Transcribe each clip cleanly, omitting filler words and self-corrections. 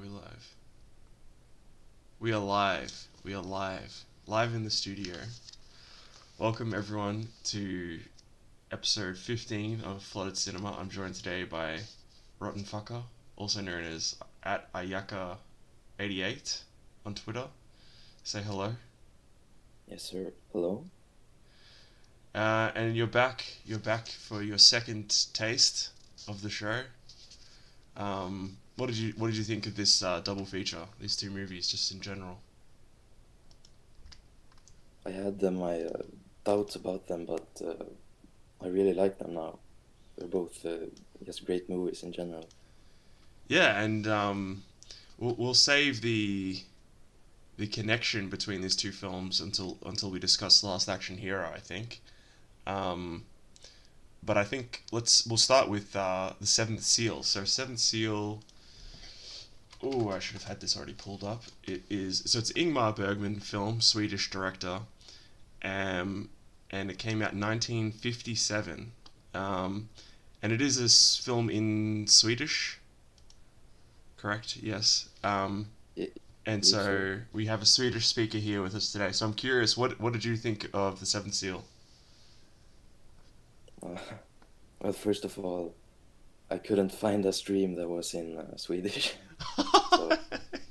we live? We are live. We are live. Live in the studio. Welcome everyone to episode 15 of Flooded Cinema. I'm joined today by Rotten Fucker, also known as at Ayaka88 on Twitter. Say hello. Yes, sir. Hello. And you're back. You're back for your second taste of the show. What did you think of this double feature? These two movies, just in general. I had my doubts about them, but I really like them now. They're both just great movies in general. Yeah, and we'll save the connection between these two films until we discuss Last Action Hero, I think. Um, but I think we'll start with the Seventh Seal. So Seventh Seal. Oh, I should have had this already pulled up. It's Ingmar Bergman film, Swedish director, and it came out in 1957. And it is this film in Swedish, correct? Yes. I And believe so. so we have a Swedish speaker here with us today. So I'm curious, what did you think of the Seventh Seal? Uh, well, first of all, I couldn't find a stream that was in Swedish, so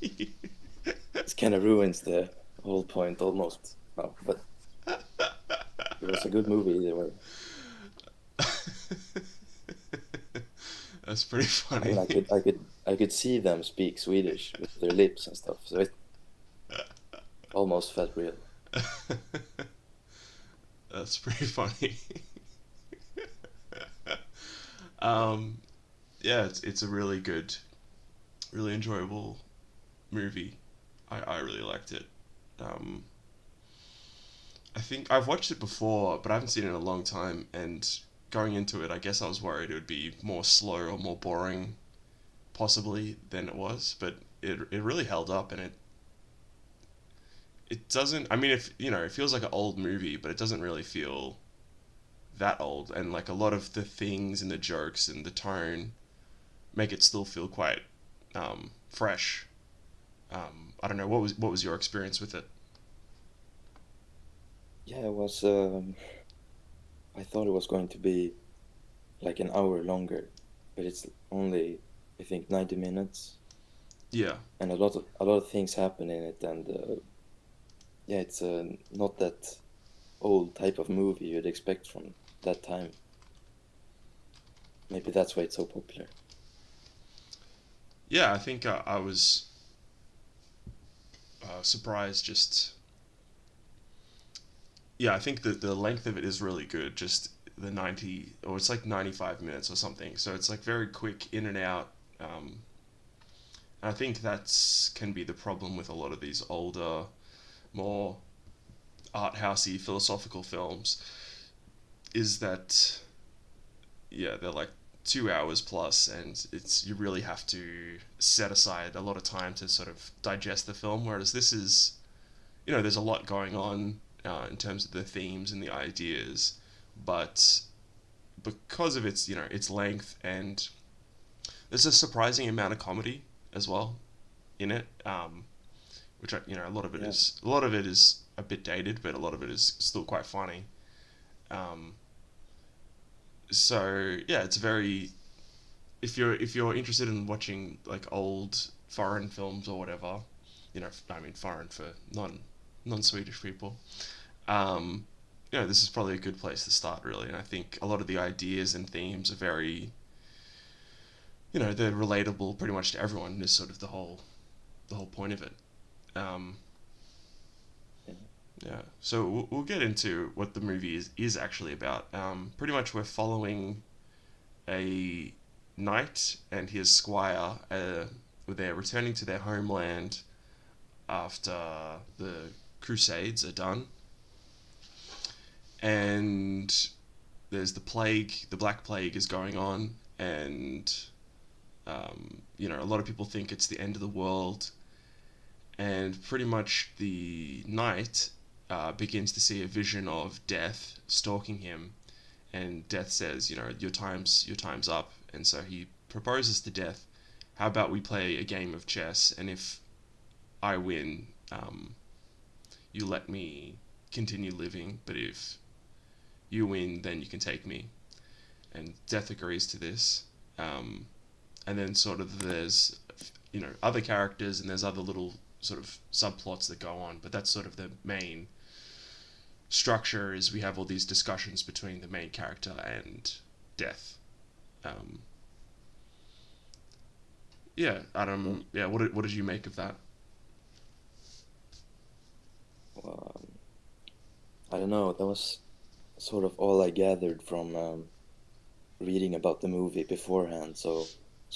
it kind of ruins the whole point almost. Oh, but it was a good movie either way. That's pretty I mean, funny. I could see them speak Swedish with their lips and stuff, so it almost felt real. That's pretty funny. um, yeah, it's a really good, really enjoyable movie. I really liked it. Um, I think I've watched it before, but I haven't seen it in a long time. And going into it, I guess I was worried it would be more slow or more boring, possibly, than it was. But it really held up, and it doesn't. I mean, if it feels like an old movie, but it doesn't really feel that old. And like a lot of the things and the jokes and the tone make it still feel quite fresh. I don't know what was your experience with it. Yeah, it was. I thought it was going to be like an hour longer, but it's only, I think, 90 minutes, Yeah, and a lot of things happen in it, and yeah, it's not that old type of movie you'd expect from that time. Maybe that's why it's so popular. yeah. I think I was surprised. Just yeah, I think that the length of it is really good. Just the 90, or it's like 95 minutes or something. So it's like very quick in and out. And I think that's can be the problem with a lot of these older, more art housey philosophical films. Is that yeah, they're like 2 hours plus, and it's you really have to set aside a lot of time to sort of digest the film. Whereas this is, there's a lot going on in terms of the themes and the ideas, but because of its length, and there's a surprising amount of comedy as well in it, which a lot of it Yeah, is a bit dated, but a lot of it is still quite funny. Um, so yeah, it's very if you're interested in watching like old foreign films or whatever, I mean foreign for non Swedish people. Um, this is probably a good place to start really, and I think a lot of the ideas and themes are very, they're relatable pretty much to everyone. Is sort of the whole point of it. Um, yeah, yeah, so we'll get into what the movie is actually about. Pretty much we're following a knight and his squire. They're returning to their homeland after the Crusades are done, and there's the plague. The Black Plague is going on, and a lot of people think it's the end of the world. And pretty much the knight begins to see a vision of death stalking him, and Death says, your time's up, and so he proposes to Death how about we play a game of chess, and if I win, you let me continue living, but if you win, then you can take me. And Death agrees to this. And then sort of there's, other characters, and there's other little sort of subplots that go on, but that's sort of the main structure. Is we have all these discussions between the main character and Death. Um, yeah, Adam. Yeah, what did you make of that? Well, I don't know. That was sort of all I gathered from reading about the movie beforehand. So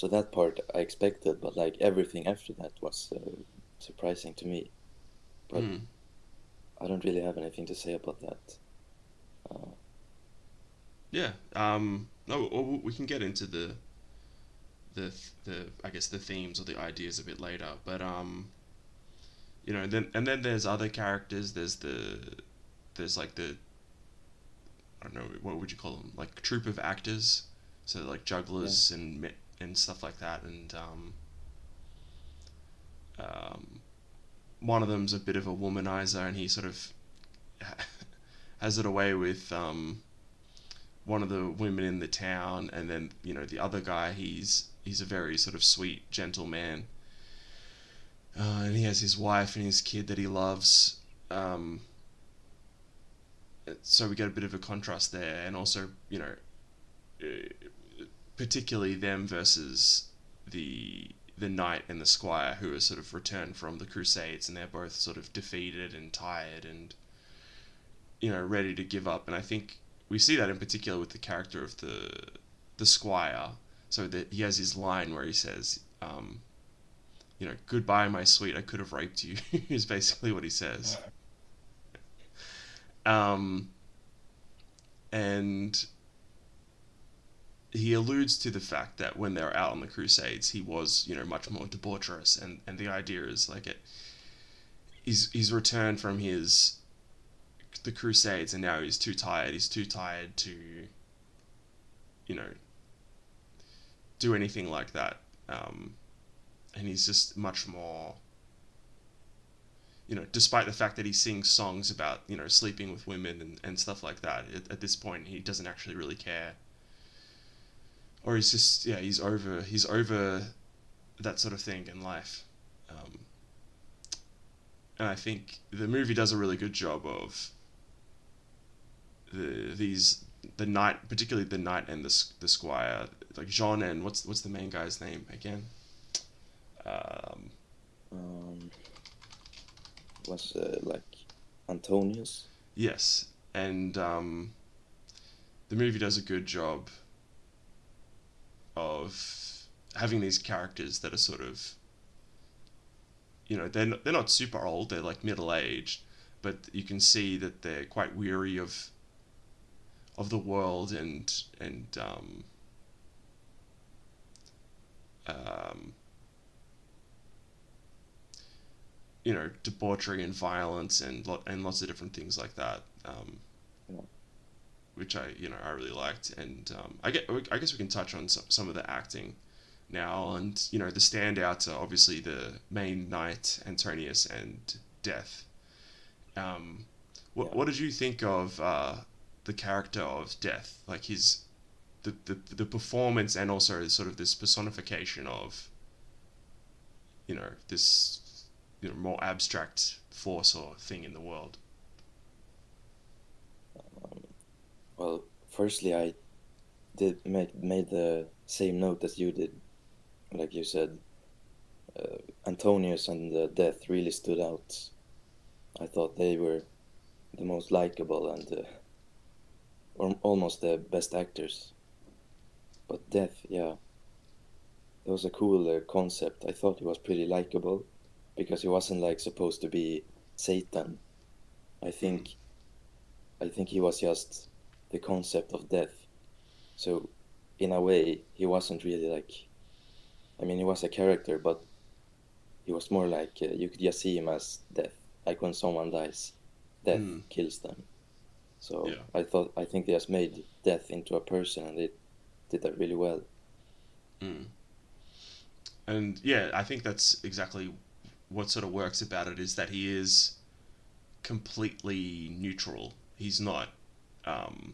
that part I expected, but like everything after that was surprising to me. But Mm. I don't really have anything to say about that. Yeah. No, we can get into the the I guess the themes or the ideas a bit later, but then there's other characters. There's like the I don't know, what would you call them, like troupe of actors, so like Yeah, jugglers and stuff like that, and um, one of them's a bit of a womanizer, and he sort of has it away with one of the women in the town, and then the other guy, he's a very sort of sweet, gentle man, and he has his wife and his kid that he loves. Um, so we get a bit of a contrast there, and also particularly them versus the knight and the squire, who are sort of returned from the Crusades, and they're both sort of defeated and tired and ready to give up. And I think we see that in particular with the character of the squire. So that he has his line where he says, "Goodbye, my sweet. I could have raped you," is basically what he says. Um, and he alludes to the fact that when they're out on the Crusades, he was, much more debaucherous, and the idea is like he's returned from the Crusades, and now he's too tired. He's too tired to, you know, do anything like that. And he's just much more, despite the fact that he sings songs about, sleeping with women and stuff like that. At this point, he doesn't actually really care, or he's just, yeah, he's over that sort of thing in life. Um, and I think the movie does a really good job of these the knight, particularly the knight and the squire, like Jean and what's the main guy's name again? Um, um, was like Antonius. yes, and the movie does a good job of having these characters that are sort of, they're not super old. They're like middle aged, but you can see that they're quite weary of the world and um, debauchery and violence and lots of different things like that. Yeah. Which I really liked, and I guess we can touch on some of the acting now, and the standouts are obviously the main knight Antonius and Death. Um, Yeah. what did you think of the character of Death, like the performance, and also sort of this personification of this more abstract force or thing in the world? Um, well, firstly, I did made the same note as you did. Like you said, Antonius and Death really stood out. I thought they were the most likable and almost the best actors. But Death, yeah, that was a cool concept. I thought he was pretty likable because he wasn't like supposed to be Satan. I Mm. think I think he was just the concept of death. So in a way, he wasn't really like. I mean, he was a character, but he was more like you could just see him as death. Like when someone dies, death Mm. kills them. So Yeah. I think they just made death into a person, and they did that really well. Mm. And yeah, I think that's exactly what sort of works about it, is that he is completely neutral. Um,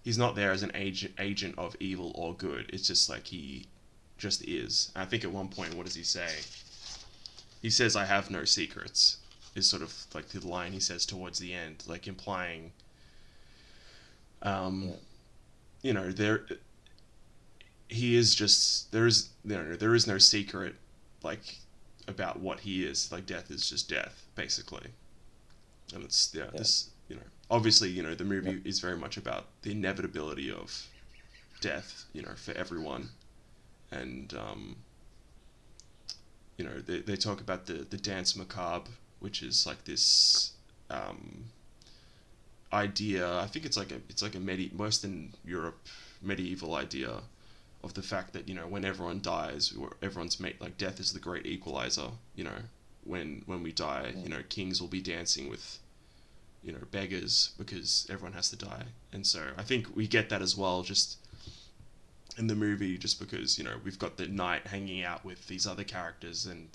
he's not there as an agent of evil or good. It's just like he just is. And I think at one point, what does he say? He says, "I have no secrets." Is sort of like the line he says towards the end, like implying, um, Yeah, there he is just there is no secret, like, about what he is. Like, death is just death, basically. And it's, yeah, yeah, this, obviously, the yeah, movie is very much about the inevitability of death, for everyone. And they talk about the dance macabre, which is like this, um, idea. I think it's like a Western Europe medieval idea of the fact that, when everyone dies, or everyone's made, like, death is the great equalizer. When we die, yeah, kings will be dancing with, beggars, because everyone has to die. And so I think we get that as well, just in the movie, just because, we've got the knight hanging out with these other characters, and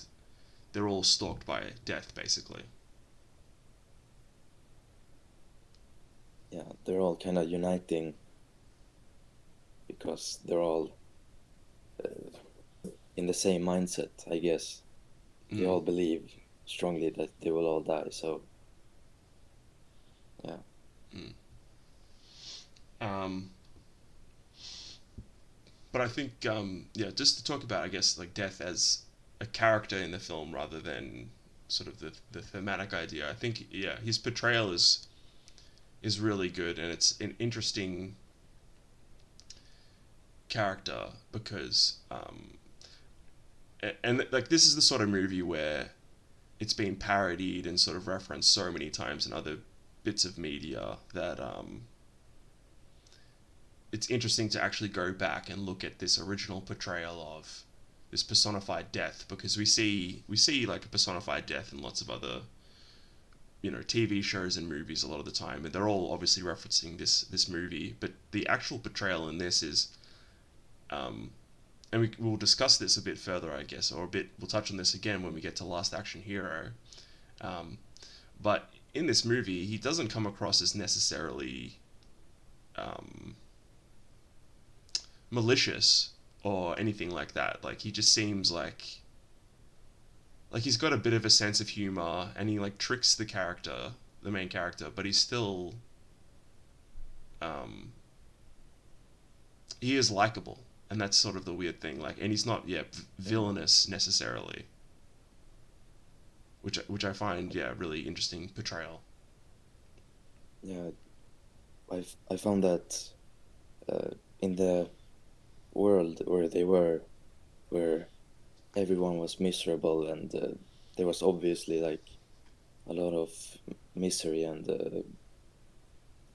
they're all stalked by death, basically. yeah. They're all kind of uniting because they're all in the same mindset, I guess. They Mm. all believe strongly that they will all die. So yeah, Mm. Um, but I think, yeah, just to talk about, I guess, like, death as a character in the film rather than sort of the thematic idea. I think, yeah, his portrayal is really good, and it's an interesting character because, and like, this is the sort of movie where it's been parodied and sort of referenced so many times in other bits of media that, it's interesting to actually go back and look at this original portrayal of this personified death, because we see like a personified death in lots of other, TV shows and movies a lot of the time, and they're all obviously referencing this movie. But the actual portrayal in this is, um, and we'll discuss this a bit further, I guess, or we'll touch on this again when we get to Last Action Hero. Um, but in this movie, he doesn't come across as necessarily, um, malicious or anything like that. Like, he just seems like he's got a bit of a sense of humor, and he, like, tricks the main character, but he's still, um, he is likable, and that's sort of the weird thing. Like, and he's not, yeah, yeah, villainous necessarily, which I find, yeah, really interesting portrayal. yeah. I found that in the world where they were, where everyone was miserable and there was obviously like a lot of misery and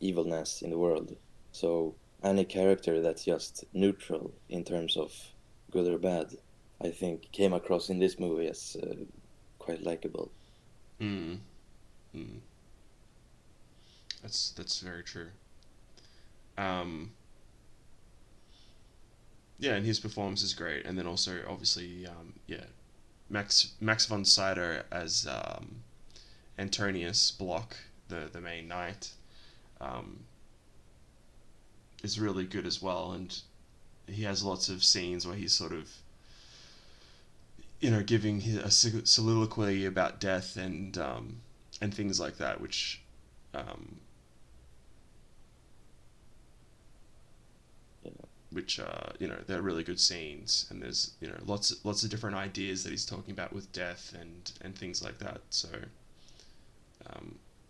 evilness in the world. So any character that's just neutral in terms of good or bad, I think came across in this movie as quite likable. Mm, mm. That's very true. Um, yeah, and his performance is great, and then also, obviously, yeah, Max von Sydow as, Antonius Block, the main knight, um, is really good as well, and he has lots of scenes where he's sort of, giving a soliloquy about death, and things like that, um, Yeah, they're really good scenes, and there's, lots of different ideas that he's talking about with death and things like that. So,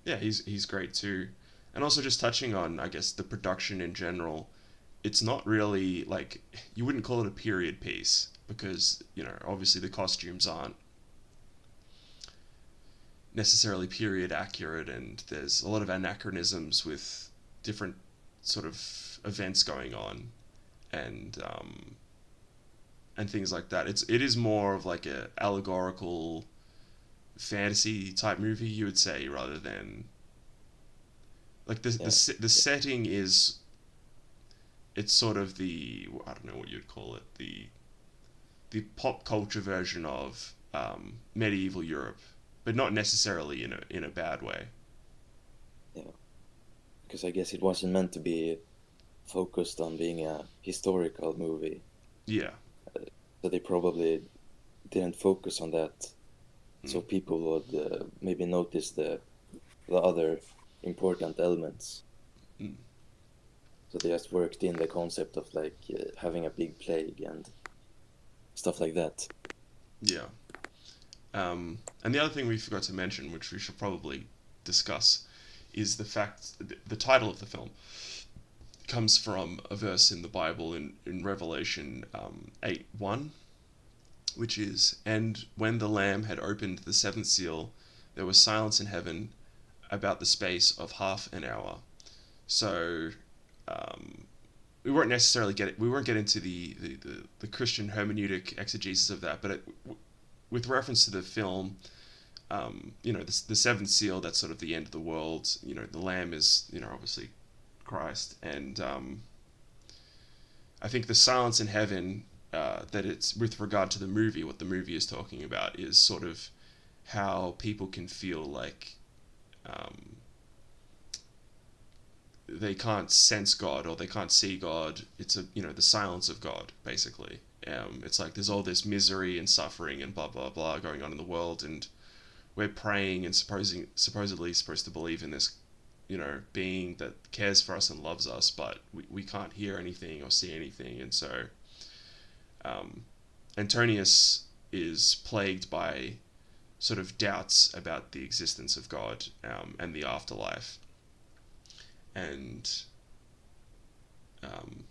yeah, he's great too. And also, just touching on, I guess, the production in general, it's not really like, you wouldn't call it a period piece, because, obviously the costumes aren't necessarily period accurate, and there's a lot of anachronisms with different sort of events going on, and, and things like that. It is more of like a allegorical fantasy type movie, you would say, rather than, like, yeah, the yeah, setting is, it's sort of the, I don't know what you'd call it, the the pop culture version of medieval Europe, but not necessarily in a bad way. Yeah, because I guess it wasn't meant to be focused on being a historical movie, Yeah. so they probably didn't focus on that, so Mm. people would maybe notice the other important elements. Mm. So they just worked in the concept of like having a big plague and stuff like that. Yeah. And the other thing we forgot to mention, which we should probably discuss, is the fact the title of the film comes from a verse in the Bible in Revelation 8:1, which is, "And when the Lamb had opened the seventh seal, there was silence in heaven about the space of half an hour." So um, we won't get into the Christian hermeneutic exegesis of that, but with reference to the film, the seventh seal, that's sort of the end of the world. The Lamb is, obviously Christ, and I think the silence in heaven, that it's with regard to the movie, what the movie is talking about is sort of how people can feel like um, they can't sense God or they can't see God. It's the silence of God, basically. It's like there's all this misery and suffering and blah blah blah going on in the world, and we're praying and supposedly supposed to believe in this, being that cares for us and loves us, but we can't hear anything or see anything, and so um, Antonius is plagued by sort of doubts about the existence of God, and the afterlife, and um,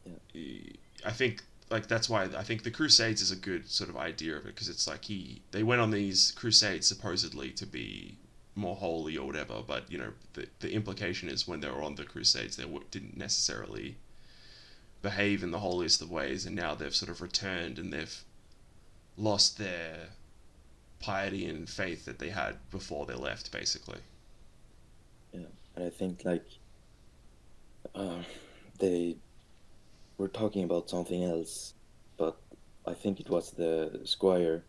Yeah, I think like that's why I think the Crusades is a good sort of idea of it, because it's like they went on these crusades supposedly to be more holy or whatever, but the implication is when they were on the crusades they didn't necessarily behave in the holiest of ways, and now they've sort of returned and they've lost their piety and faith that they had before they left, basically. yeah, and I think like uh, they were talking about something else, but I think it was the squire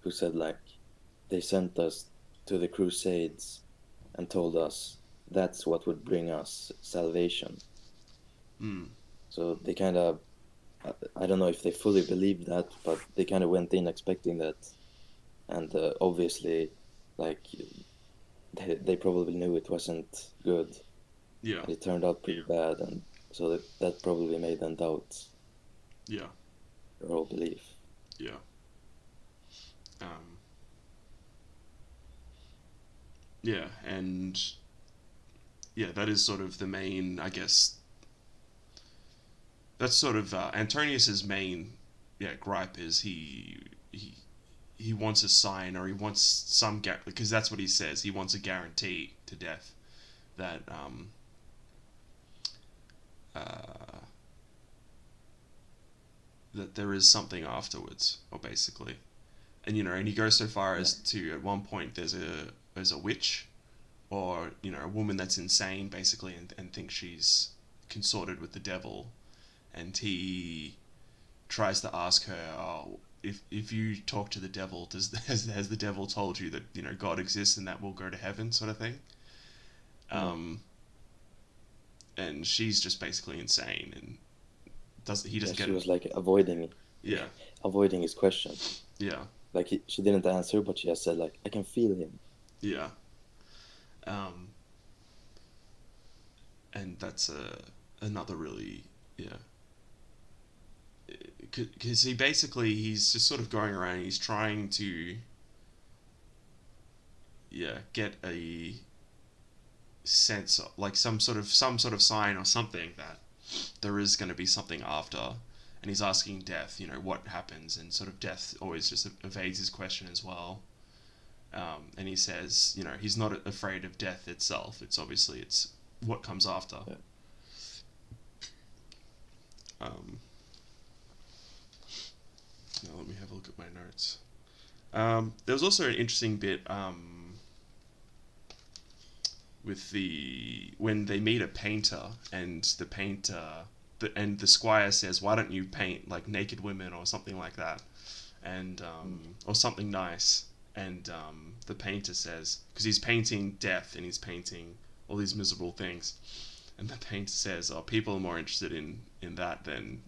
who said like they sent us to the Crusades and told us that's what would bring us salvation. Mm. So they kind of, I don't know if they fully believed that, but they kind of went in expecting that, and obviously, like they probably knew it wasn't good, Yeah. and it turned out pretty bad, and so that probably made them doubt Yeah. their whole belief. Yeah. Um, yeah, and yeah, that is sort of the main, I guess. That's sort of Antonius's main, gripe is he wants a sign, or he wants some because that's what he says. He wants a guarantee to death that uh, that there is something afterwards, or basically, and he goes so far Yeah, as to, at one point, there's a witch, or a woman that's insane, basically, and thinks she's consorted with the devil, and he tries to ask her, oh, if you talk to the devil, has the devil told you that God exists and that we'll go to heaven, sort of thing? yeah, Um, and she's just basically insane, and yeah. doesn't get She it. was like avoiding, Yeah, avoiding his question. yeah, Like she didn't answer, but she just said like, "I can feel him." yeah. Um, and that's another really, yeah, because he's just sort of going around. He's trying to, yeah, get a sense of, like, some sort of sign or something that there is going to be something after, and he's asking death, what happens, and sort of death always just evades his question as well. And he says, he's not afraid of death itself. It's what comes after. Yeah, Um, Now let me have a look at my notes. There was also an interesting bit, with when they meet a painter, and the painter and the squire says, "Why don't you paint like naked women or something like that?" And or something nice. And the painter says, because he's painting death and he's painting all these miserable things, and the painter says, "Oh, people are more interested in that than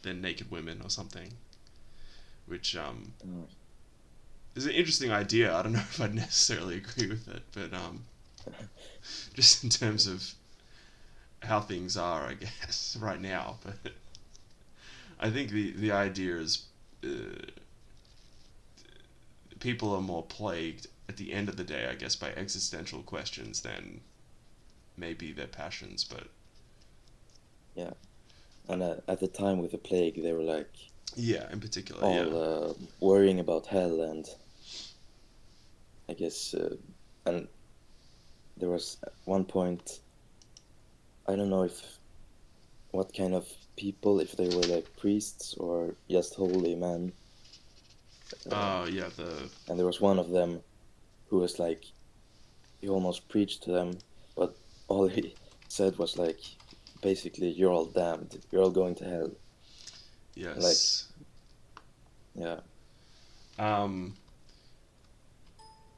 naked women or something," which Oh. is an interesting idea. I don't know if I'd necessarily agree with it, but just in terms of how things are, I guess, right now. But I think the idea is people are more plagued at the end of the day, I guess, by existential questions than maybe their passions. But Yeah, and at the time with the plague, they were like yeah, in particular, yeah. all worrying about hell, and I guess, and there was one point, I don't know if what kind of people, if they were like priests or just holy men, Yeah, the and there was one of them who was like, he almost preached to them, but all he said was like, basically, you're all damned, you're all going to hell. Like, yes. yeah, Um,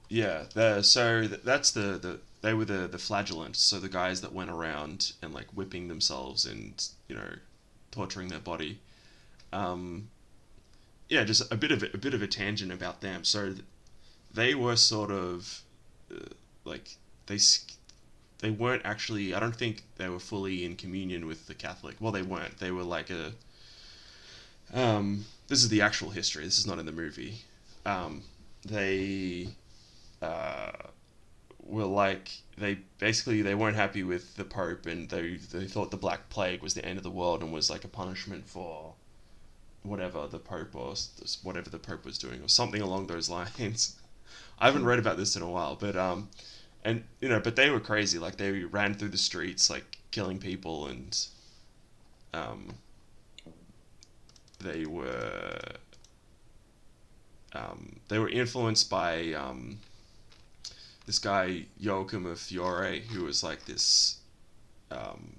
yeah, that's they were the flagellants, so the guys that went around and like whipping themselves and torturing their body. Um, yeah, just a bit of a tangent about them. So they were sort of like they they weren't actually. I don't think they were fully in communion with the Catholic. Well, they weren't. They were like a. This is the actual history. This is not in the movie. They uh, were like they weren't happy with the Pope, and they thought the Black Plague was the end of the world and was like a punishment for whatever the Pope or whatever the Pope was doing or something along those lines. I haven't read about this in a while, but and but they were crazy. Like they ran through the streets like killing people, and um, they were they were influenced by this guy Joachim of Fiore, who was like this. Um,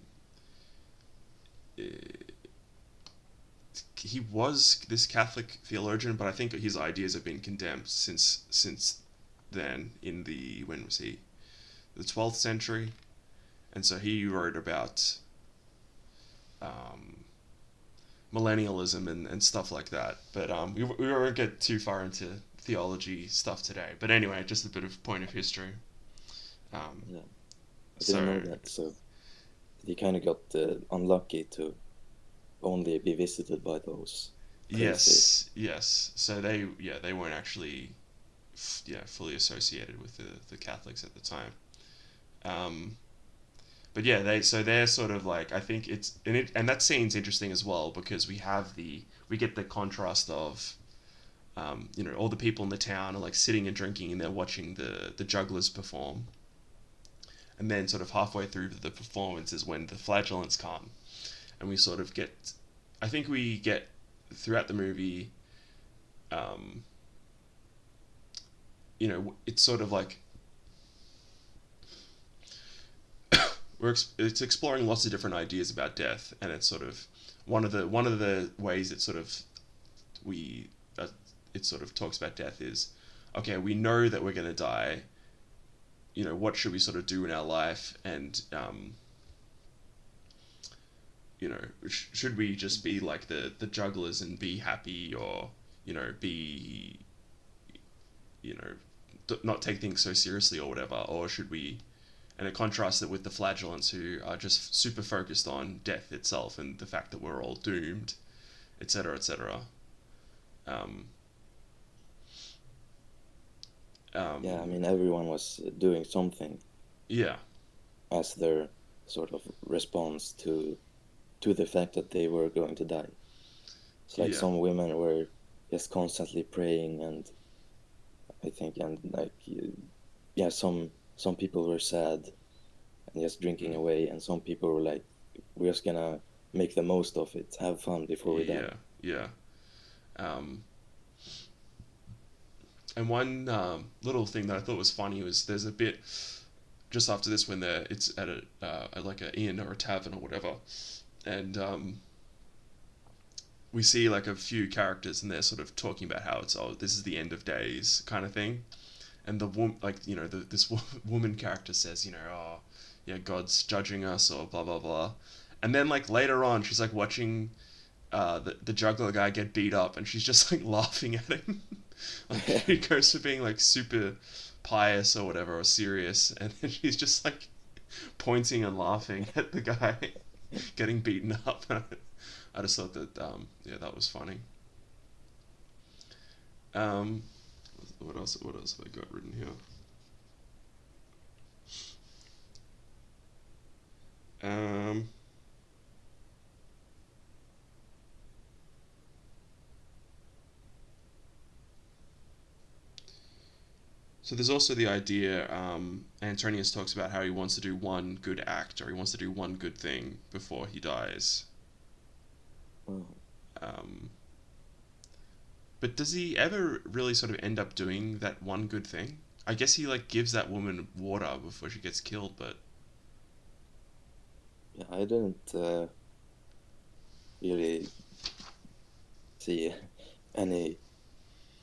he was this Catholic theologian, but I think his ideas have been condemned since then. In the when was he? The 12th century, and so he wrote about um, millennialism and stuff like that. But we won't get too far into theology stuff today. But anyway, just a bit of point of history. Um, yeah. I didn't so know that, so he kind of got unlucky to only be visited by those crazy. yes. So they weren't actually fully associated with the Catholics at the time. Um, but yeah, they're sort of like I think and that scene's interesting as well because we get the contrast of all the people in the town are like sitting and drinking and they're watching the jugglers perform, and then sort of halfway through the performance is when the flagellants come, and we sort of get, I think we get throughout the movie, um, it's sort of like it's exploring lots of different ideas about death, and it's sort of one of the ways it sort of we it sort of talks about death is, okay, we know that we're going to die. What should we sort of do in our life, and should we just be like the jugglers and be happy, or be not take things so seriously or whatever, or should we? And it contrasts it with the flagellants who are just super focused on death itself and the fact that we're all doomed, etc., etc. Um, Yeah, I um, mean, everyone was doing something yeah, as their sort of response to the fact that they were going to die. It's like yeah, some women were just constantly praying, and I think, and like, yeah, some people were sad and just drinking mm, away, and some people were like, we're just gonna make the most of it, have fun before we die. yeah, yeah. Um, and one little thing that I thought was funny was there's a bit just after this when it's at a like a inn or a tavern or whatever, and we see like a few characters, and they're sort of talking about how it's, oh, this is the end of days kind of thing. And the like, this woman character says, oh, yeah, God's judging us, or blah blah blah. And then like later on, she's like watching the juggler guy get beat up, and she's just like laughing at him. Like he goes to being like super pious or whatever, or serious, and then she's just like pointing and laughing at the guy getting beaten up. I just thought that yeah, that was funny. Um, what else? What else have I got written here? Um, so there's also the idea. Antonius talks about how he wants to do one good act, or he wants to do one good thing before he dies. Oh, Um, but does he ever really sort of end up doing that one good thing? I guess he like gives that woman water before she gets killed, but yeah, I didn't really see any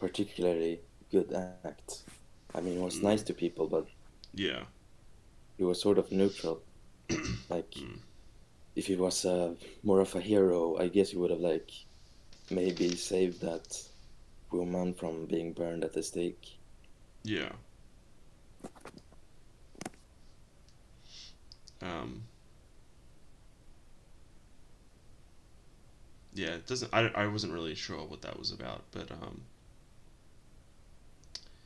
particularly good act. I mean, he was nice mm, to people, but yeah. he was sort of neutral. Like, Mm, if he was more of a hero, I guess he would have like maybe saved that woman from being burned at the stake. yeah. Um, yeah, it doesn't. I wasn't really sure what that was about, but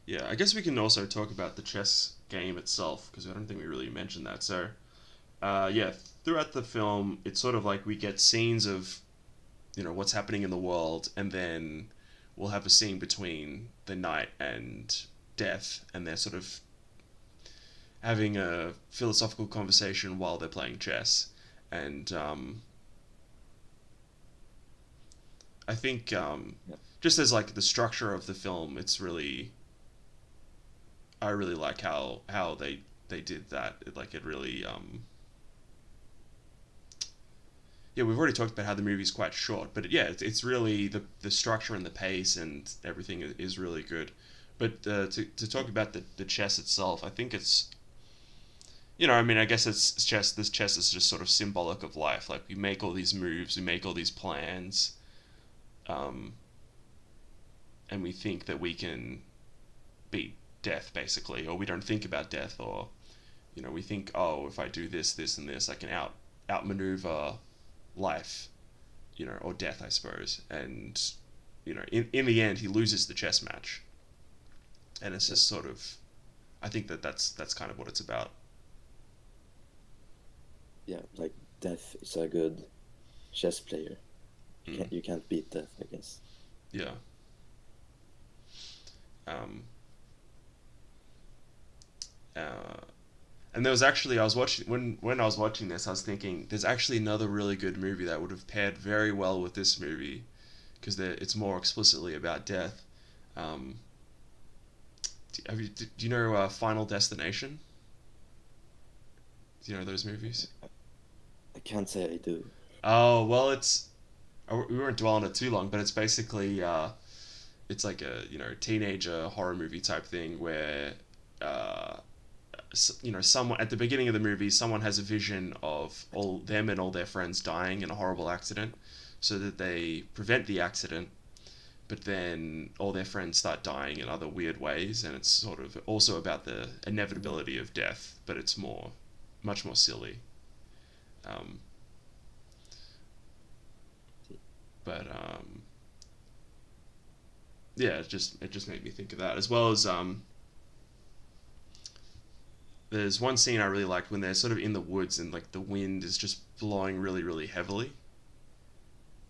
yeah, I guess we can also talk about the chess game itself, because I don't think we really mentioned that. So, yeah, throughout the film, it's sort of like we get scenes of what's happening in the world, and then we'll have a scene between the knight and death, and they're sort of having a philosophical conversation while they're playing chess. And I think Yeah, just as like the structure of the film, I really like how they did that. Like it really yeah, we've already talked about how the movie's quite short, but yeah, it's really the structure and the pace and everything is really good. But to talk about the chess itself, I think it's, I mean, I guess it's chess. This chess is just sort of symbolic of life. Like we make all these moves, we make all these plans, um, and we think that we can beat death, basically, or we don't think about death, or we think, oh, if I do this, this, and this, I can outmaneuver life, or death, I suppose. And in the end, he loses the chess match, and it's yeah, just sort of, I think that's kind of what it's about. yeah. Like Death is a good chess player. Mm, You can't beat Death, I guess. yeah. Um, uh, and there was actually, I was watching when I was watching this, I was thinking there's actually another really good movie that would have paired very well with this movie, because it's more explicitly about death. Um, do you know Final Destination? Do you know those movies? I can't say I do. Oh well, we won't dwell on it too long, but it's basically it's like a teenager horror movie type thing where uh, someone at the beginning of the movie, someone has a vision of all them and all their friends dying in a horrible accident, so that they prevent the accident. But then all their friends start dying in other weird ways, and it's sort of also about the Mm. inevitability of death, but it's much more silly. Um, but yeah, it just made me think of that, as well as there's one scene I really liked when they're sort of in the woods, and like the wind is just blowing really really heavily,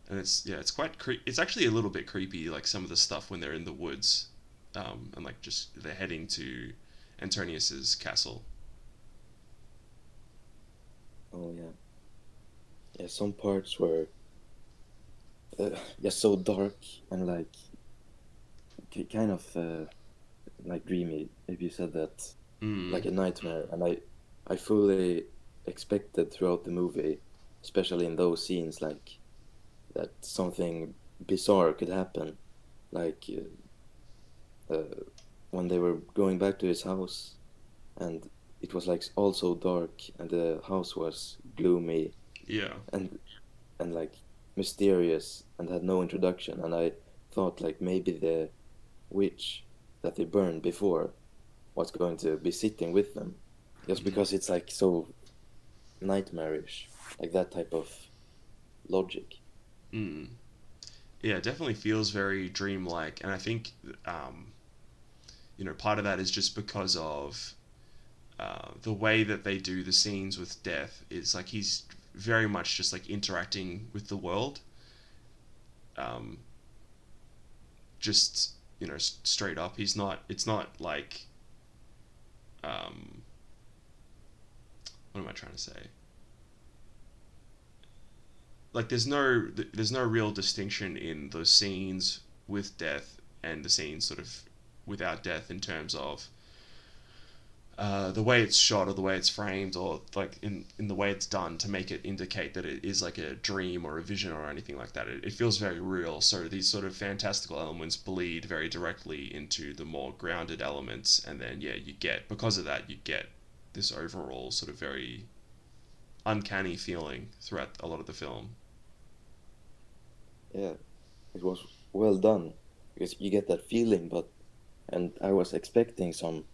and it's quite it's actually a little bit creepy, like some of the stuff when they're in the woods, and like just they're heading to Antonius's castle. Oh yeah, yeah. Some parts were just so dark and like kind of like dreamy. If you said that, Mm, like a nightmare, and I fully expected throughout the movie especially in those scenes, like that something bizarre could happen, like when they were going back to his house, and it was like all so dark, and the house was gloomy Yeah. and like mysterious and had no introduction, and I thought like maybe the witch that they burned before was going to be sitting with them, just Mhm. because it's like so nightmarish, like that type of logic. Mm. Yeah, it definitely feels very dreamlike, and I think um, part of that is just because of the way that they do the scenes with death. Is like he's very much just like interacting with the world, um, just straight up. He's not. It's not like um, what am I trying to say? Like there's no real distinction in those scenes with death and the scenes sort of without death in terms of the way it's shot or the way it's framed or like in the way it's done to make it indicate that it is like a dream or a vision or anything like that. It feels very real. So these sort of fantastical elements bleed very directly into the more grounded elements, and then yeah, because of that you get this overall sort of very uncanny feeling throughout a lot of the film. Yeah, it was well done because you get that feeling, but and I was expecting some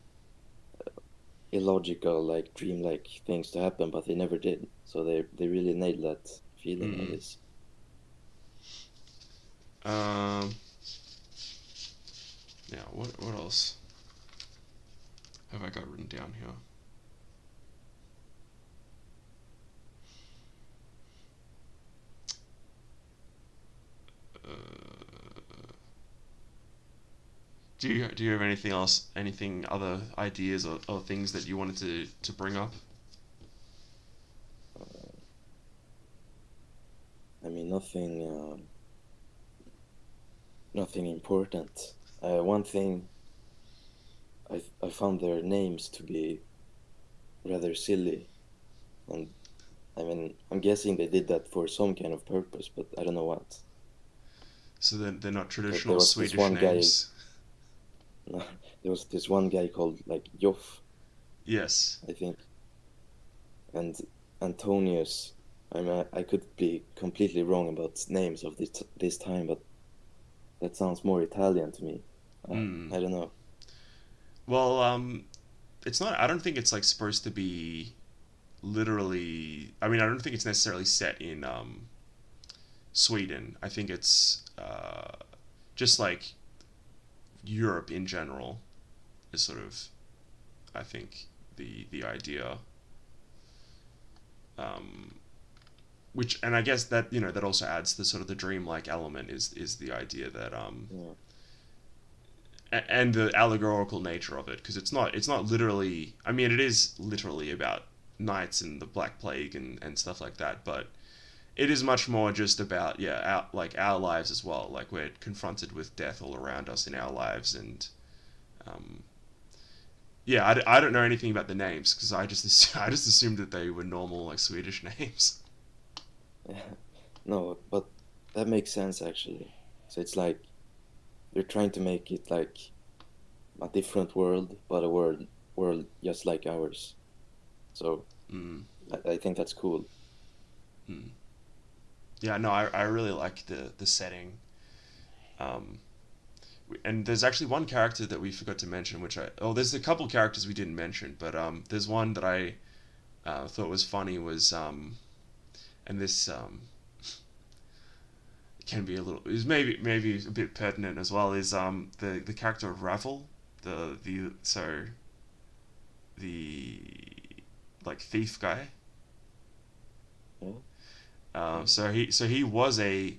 illogical, like dreamlike things to happen, but they never did. So they really nailed that feeling, I Mm. guess. Um, yeah. What else have I got written down here? Uh, do you have anything else? Anything other ideas or things that you wanted to bring up? Uh, I mean, nothing important. One thing I found their names to be rather silly, and I mean, I'm guessing they did that for some kind of purpose, but I don't know what. So they're not There traditional was this Swedish one guy, names. there was this one guy called like Joff, Yes. I think, and Antonius. I mean, I could be completely wrong about names of this time, but that sounds more Italian to me. Hmm. I don't know. Well, it's not. I don't think it's like supposed to be literally. I mean, I don't think it's necessarily set in Sweden. I think it's just like Europe in general is sort of, I think, the idea. Um, which and I guess that that also adds the sort of the dreamlike element is the idea that Yeah, and the allegorical nature of it, because it's not literally. I mean, it is literally about knights and the Black Plague and stuff like that, but it is much more just about our lives as well. Like we're confronted with death all around us in our lives, and um, yeah, I don't know anything about the names because I just assumed that they were normal like Swedish names. yeah. No, but that makes sense actually. So it's like they're trying to make it like a different world, but a world just like ours. So Mm, I think that's cool. mm. Yeah, no, I really like the setting. Um, and there's actually one character that we forgot to mention, there's a couple characters we didn't mention, but there's one that I thought was funny was and this can be a little is maybe a bit pertinent as well is the character of Ravel, the like thief guy. Yeah.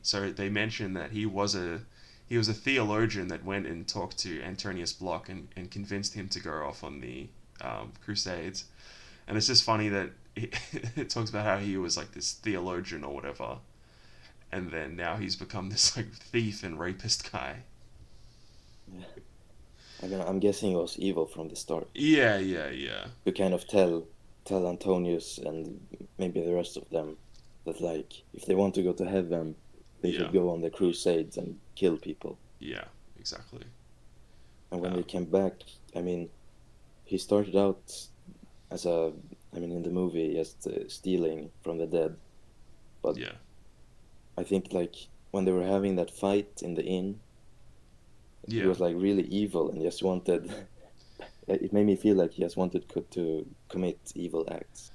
So they mentioned that he was a theologian that went and talked to Antonius Block and convinced him to go off on the Crusades. And it's just funny that it talks about how he was like this theologian or whatever, and then now he's become this like thief and rapist guy. Yeah. I mean, I'm guessing he was evil from the start. Yeah, yeah, yeah. You kind of tell Antonius and maybe the rest of them. that like if they want to go to heaven, they Yeah, should go on the crusades and kill people. yeah, exactly. And when they Um, came back, I mean, he started out as a, I mean, in the movie, just stealing from the dead. But yeah, I think like when they were having that fight in the inn, he yeah, was like really evil and just wanted. It made me feel like he just wanted to commit evil acts.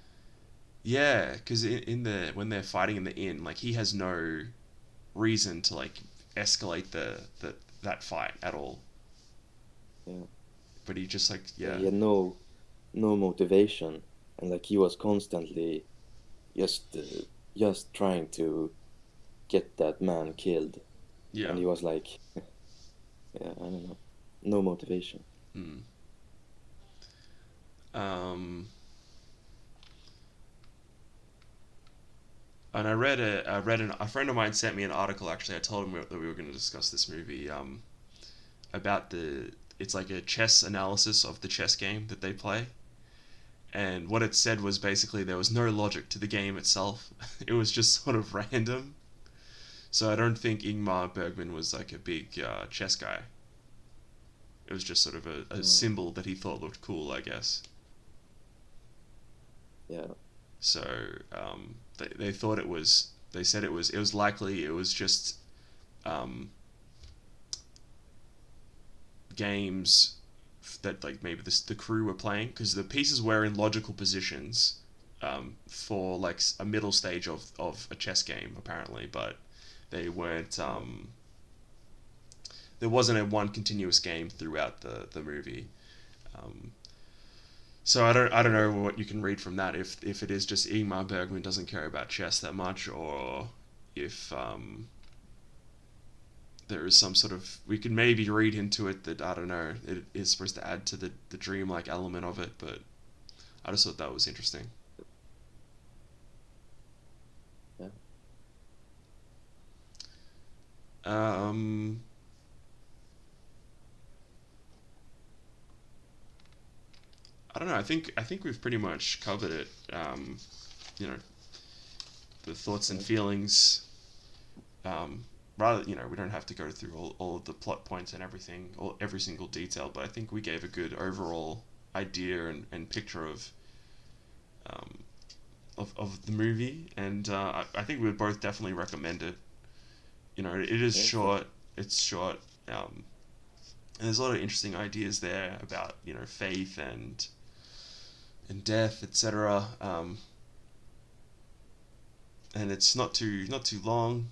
yeah. Because in the when they're fighting in the inn, like he has no reason to like escalate the that fight at all. Yeah, But he just like yeah, yeah, he had no motivation, and like he was constantly just just trying to get that man killed, yeah. and he was like, yeah, I don't know, no motivation. Mm. Um, and a friend of mine sent me an article. Actually, I told him that we were going to discuss this movie. About it's like a chess analysis of the chess game that they play. And what it said was basically there was no logic to the game itself. It was just sort of random. So I don't think Ingmar Bergman was like a big chess guy. It was just sort of a Mm, symbol that he thought looked cool, I guess. yeah, So they thought it was. They said it was likely it was just um, games that like maybe the crew were playing because the pieces were in logical positions for like a middle stage of a chess game apparently, but they weren't. There wasn't a one continuous game throughout the movie. Um, so I don't know what you can read from that if it is just Ingmar Bergman doesn't care about chess that much or if there is some sort of we could maybe read into it that I don't know it is supposed to add to the dreamlike element of it, but I just thought that was interesting. yeah. Um, I don't know. I think we've pretty much covered it. You know, the thoughts and Okay. feelings. Um, rather, we don't have to go through all of the plot points and everything, or every single detail, but I think we gave a good overall idea and picture um, of the movie, and I think we would both definitely recommend it. It is Yeah, sure. short. It's short. And there's a lot of interesting ideas there about faith and death, etc. And it's not too long,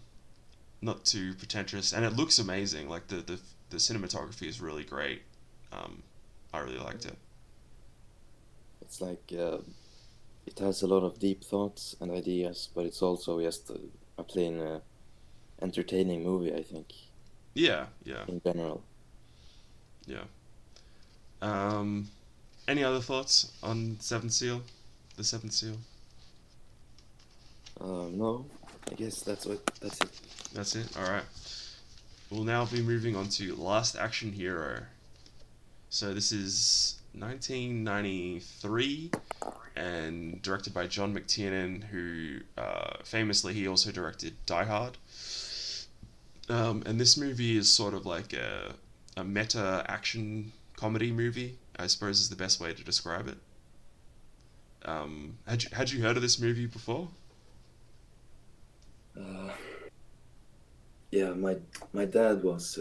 not too pretentious, and it looks amazing. Like the cinematography is really great. Um, I really liked it. It's like it has a lot of deep thoughts and ideas, but it's also just a plain entertaining movie, I think, Yeah, yeah, in general. yeah. Um, any other thoughts on Seventh Seal? The Seventh Seal. No, I guess that's what that's it. That's it. All right. We'll now be moving on to Last Action Hero. So this is 1993 and directed by John McTiernan, who famously he also directed Die Hard. And this movie is sort of like a meta action comedy movie, I suppose is the best way to describe it. Had you heard of this movie before? Uh, yeah, my dad was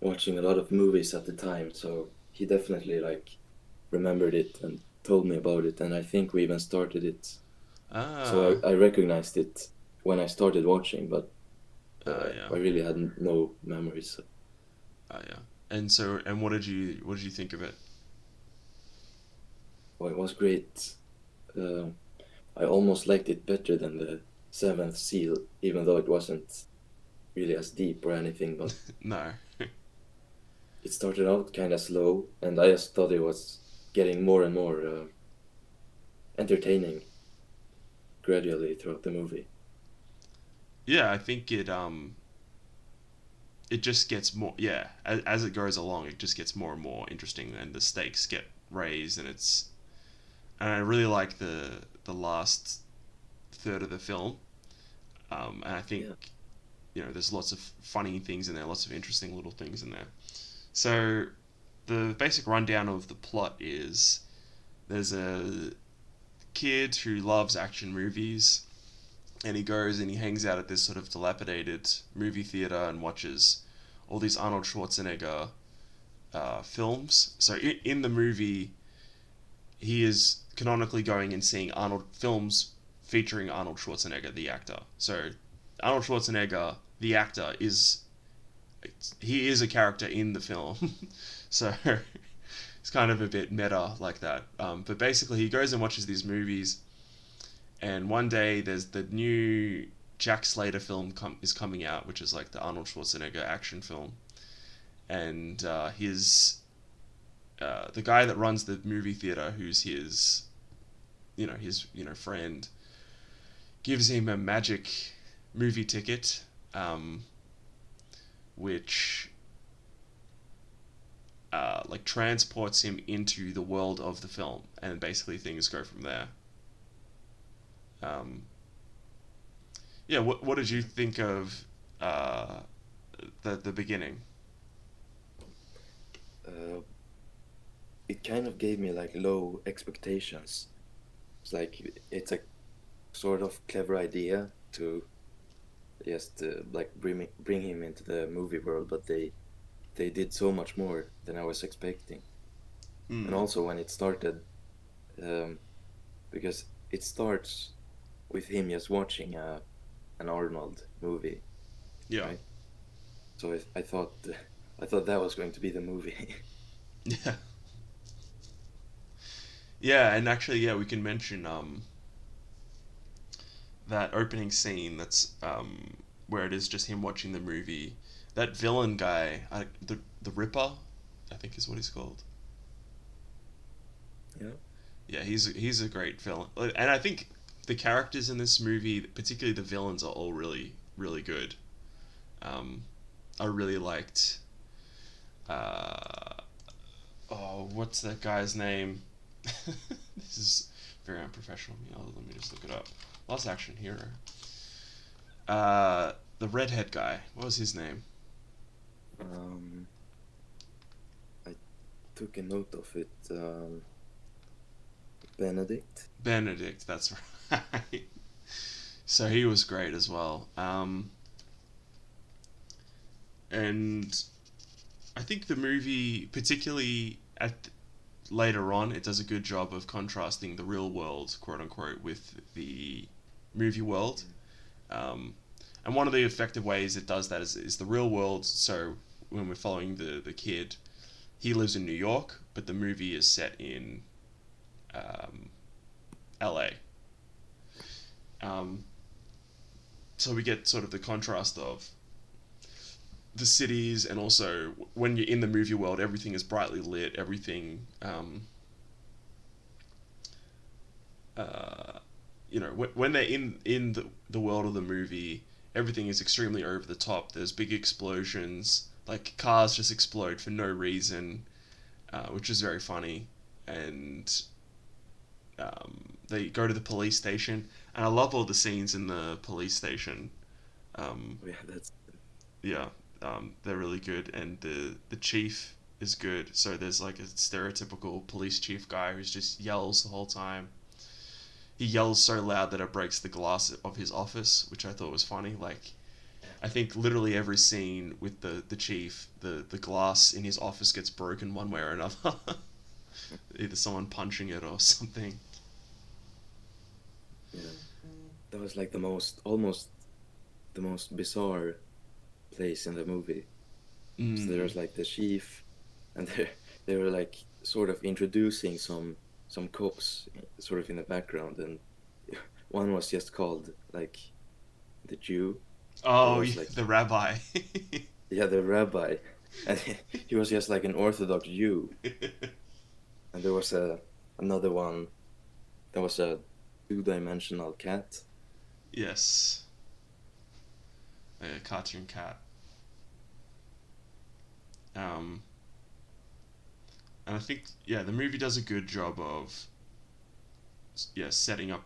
watching a lot of movies at the time, so he definitely like remembered it and told me about it, and I think we even started it. So Ah, I recognized it when I started watching, but yeah, I really had no memories. yeah. And what did you think of it? Well, it was great. Uh, I almost liked it better than the Seventh Seal, even though it wasn't really as deep or anything. But No, it started out kind of slow, and I just thought it was getting more and more entertaining gradually throughout the movie. yeah, I think it just gets more yeah as it goes along it just gets more and more interesting and the stakes get raised and I really like the last third of the film, and I think Yeah. there's lots of funny things in there, lots of interesting little things in there. So the basic rundown of the plot is there's a kid who loves action movies, and he goes and he hangs out at this sort of dilapidated movie theater and watches all these Arnold Schwarzenegger films. So in the movie, he is canonically going and seeing Arnold films featuring Arnold Schwarzenegger, the actor. So Arnold Schwarzenegger, the actor, he is a character in the film. So it's kind of a bit meta like that. But basically, he goes and watches these movies, and one day there's the new Jack Slater film is coming out, which is like the Arnold Schwarzenegger action film, and the guy that runs the movie theater, who's his friend, gives him a magic movie ticket, which like transports him into the world of the film, and basically things go from there. Um, yeah, what did you think of the beginning? Uh, it kind of gave me like low expectations. It's like it's a sort of clever idea to just like bring him into the movie world, but they did so much more than I was expecting. And Mm, also when it started, um, because it starts with him just watching an Arnold movie, yeah, right? So I thought I thought that was going to be the movie. yeah, yeah, and actually, yeah, we can mention that opening scene that's where it is just him watching the movie. That villain guy, the Ripper, I think is what he's called. Yeah, Yeah, he's a great villain, and I think the characters in this movie, particularly the villains, are all really really good. Um, I really liked. Uh, what's that guy's name? This is very unprofessional. Let me just look it up. Last Action Hero. The redhead guy. What was his name? um, I took a note of it. Benedict. Benedict. That's right. So he was great as well. And I think the movie, particularly at later on, it does a good job of contrasting the real world, quote unquote, with the movie world. Um, and one of the effective ways it does that is the real world. So when we're following the kid, he lives in New York, but the movie is set in um, LA. Um, so we get sort of the contrast of the cities, and also when you're in the movie world, everything is brightly lit. Everything, uh, when they're in the world of the movie, everything is extremely over the top. There's big explosions, like cars just explode for no reason, which is very funny. And they go to the police station, and I love all the scenes in the police station. Um, Oh, yeah, that's yeah, they're really good, and the chief is good. So there's like a stereotypical police chief guy who's just yells the whole time. He yells so loud that it breaks the glass of his office, which I thought was funny. Like, I think literally every scene with the chief, the glass in his office gets broken one way or another. Either someone punching it or something. yeah. That was like the most almost the most bizarre place in the movie. So there Mm. was like the chief, and they were like sort of introducing some cops sort of in the background, and one was just called like the Jew. It Oh, was like the rabbi. yeah, the rabbi, and he was just like an Orthodox Jew. And there was another one that was a two-dimensional cat. Yes, a cartoon cat. Um, and I think the movie does a good job of setting up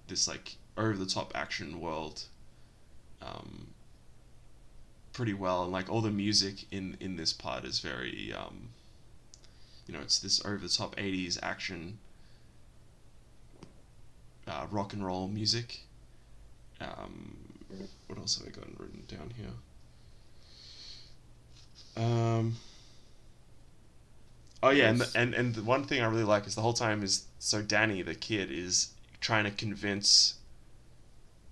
this like over the top action world um, pretty well, and like all the music in this part is very it's this over the top 80s action rock and roll music. What else have I got written down here? Oh yeah, and the one thing I really like is the whole time is so Danny the kid is trying to convince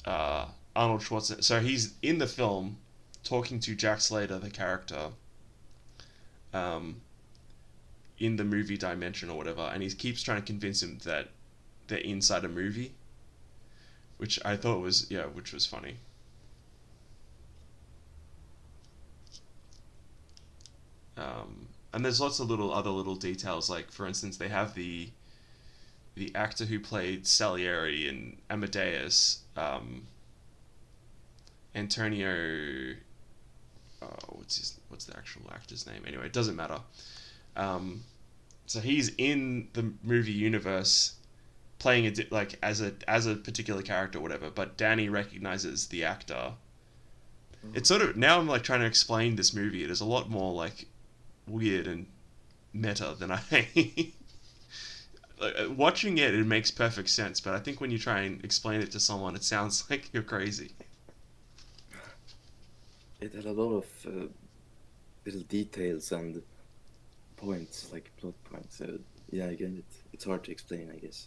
Arnold Schwarzenegger. So he's in the film talking to Jack Slater, the character, um, in the movie dimension or whatever, and he keeps trying to convince him that they're inside a movie, which I thought was which was funny. And there's lots of other little details, like for instance, they have the actor who played Salieri in Amadeus, Antonio. What's the actual actor's name? Anyway, it doesn't matter. So he's in the movie universe, playing as a particular character or whatever. But Danny recognizes the actor. It's sort of now I'm like trying to explain this movie. It is a lot more like weird and meta than I. Watching it makes perfect sense, but I think when you try and explain it to someone, it sounds like you're crazy. It had a lot of little details and points, like plot points. Yeah, I get it. It's hard to explain, I guess.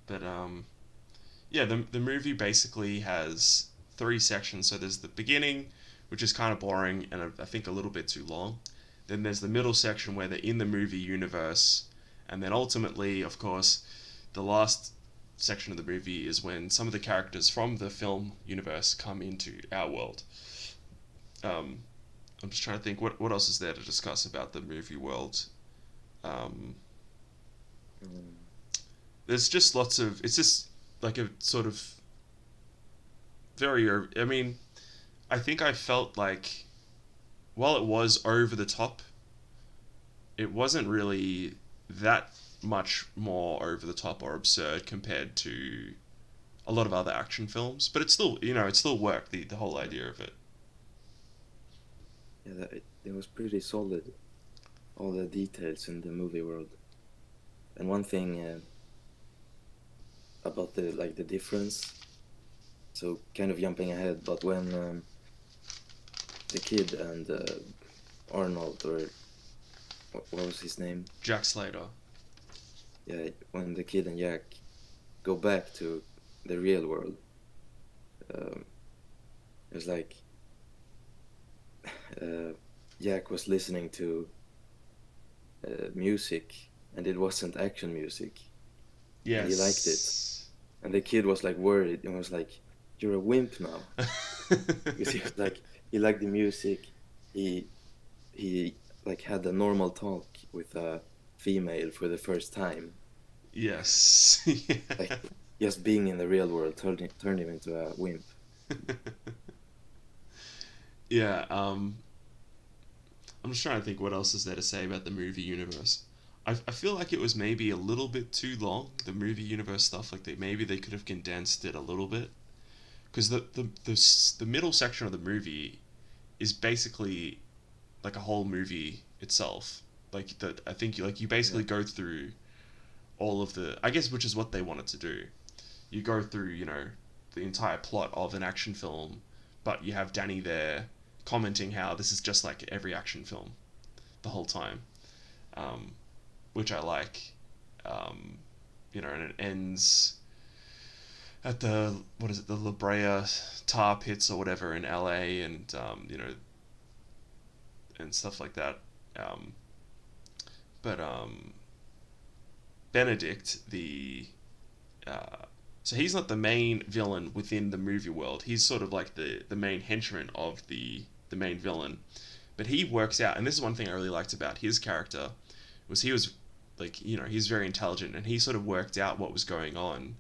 But yeah, the movie basically has three sections. So there's the beginning, which is kind of boring and I think a little bit too long. Then there's the middle section where they're in the movie universe, and then ultimately, of course, the last section of the movie is when some of the characters from the film universe come into our world. I'm just trying to think what else is there to discuss about the movie world. There's just lots of it's just like a sort of very. I mean, I think I felt like while it was over the top, it wasn't really that much more over the top or absurd compared to a lot of other action films. But it's still, it still worked, the whole idea of it. Yeah, it was pretty solid, all the details in the movie world. And one thing about the difference, so kind of jumping ahead, but when the kid and Arnold, or what was his name? Jack Slater. Yeah, when the kid and Jack go back to the real world, it's like Jack was listening to music, and it wasn't action music. Yes. And he liked it. And the kid was like worried and was like, "You're a wimp now." Because he was like, he liked the music. He like had a normal talk with a female for the first time. Yes. Yeah. Like just being in the real world turned him into a wimp. Yeah. I'm just trying to think what else is there to say about the movie universe. I feel like it was maybe a little bit too long, the movie universe stuff. Like maybe they could have condensed it a little bit, because the middle section of the movie is basically like a whole movie itself. I think you basically go through all of the, I guess, which is what they wanted to do. You go through the entire plot of an action film, but you have Danny there commenting how this is just like every action film the whole time, which I like. And it ends at the La Brea tar pits or whatever in LA, and and stuff like that. But Benedict, so he's not the main villain within the movie world. He's sort of like the main henchman of the main villain. But he works out, and this is one thing I really liked about his character, was he was like, he's very intelligent, and he sort of worked out what was going on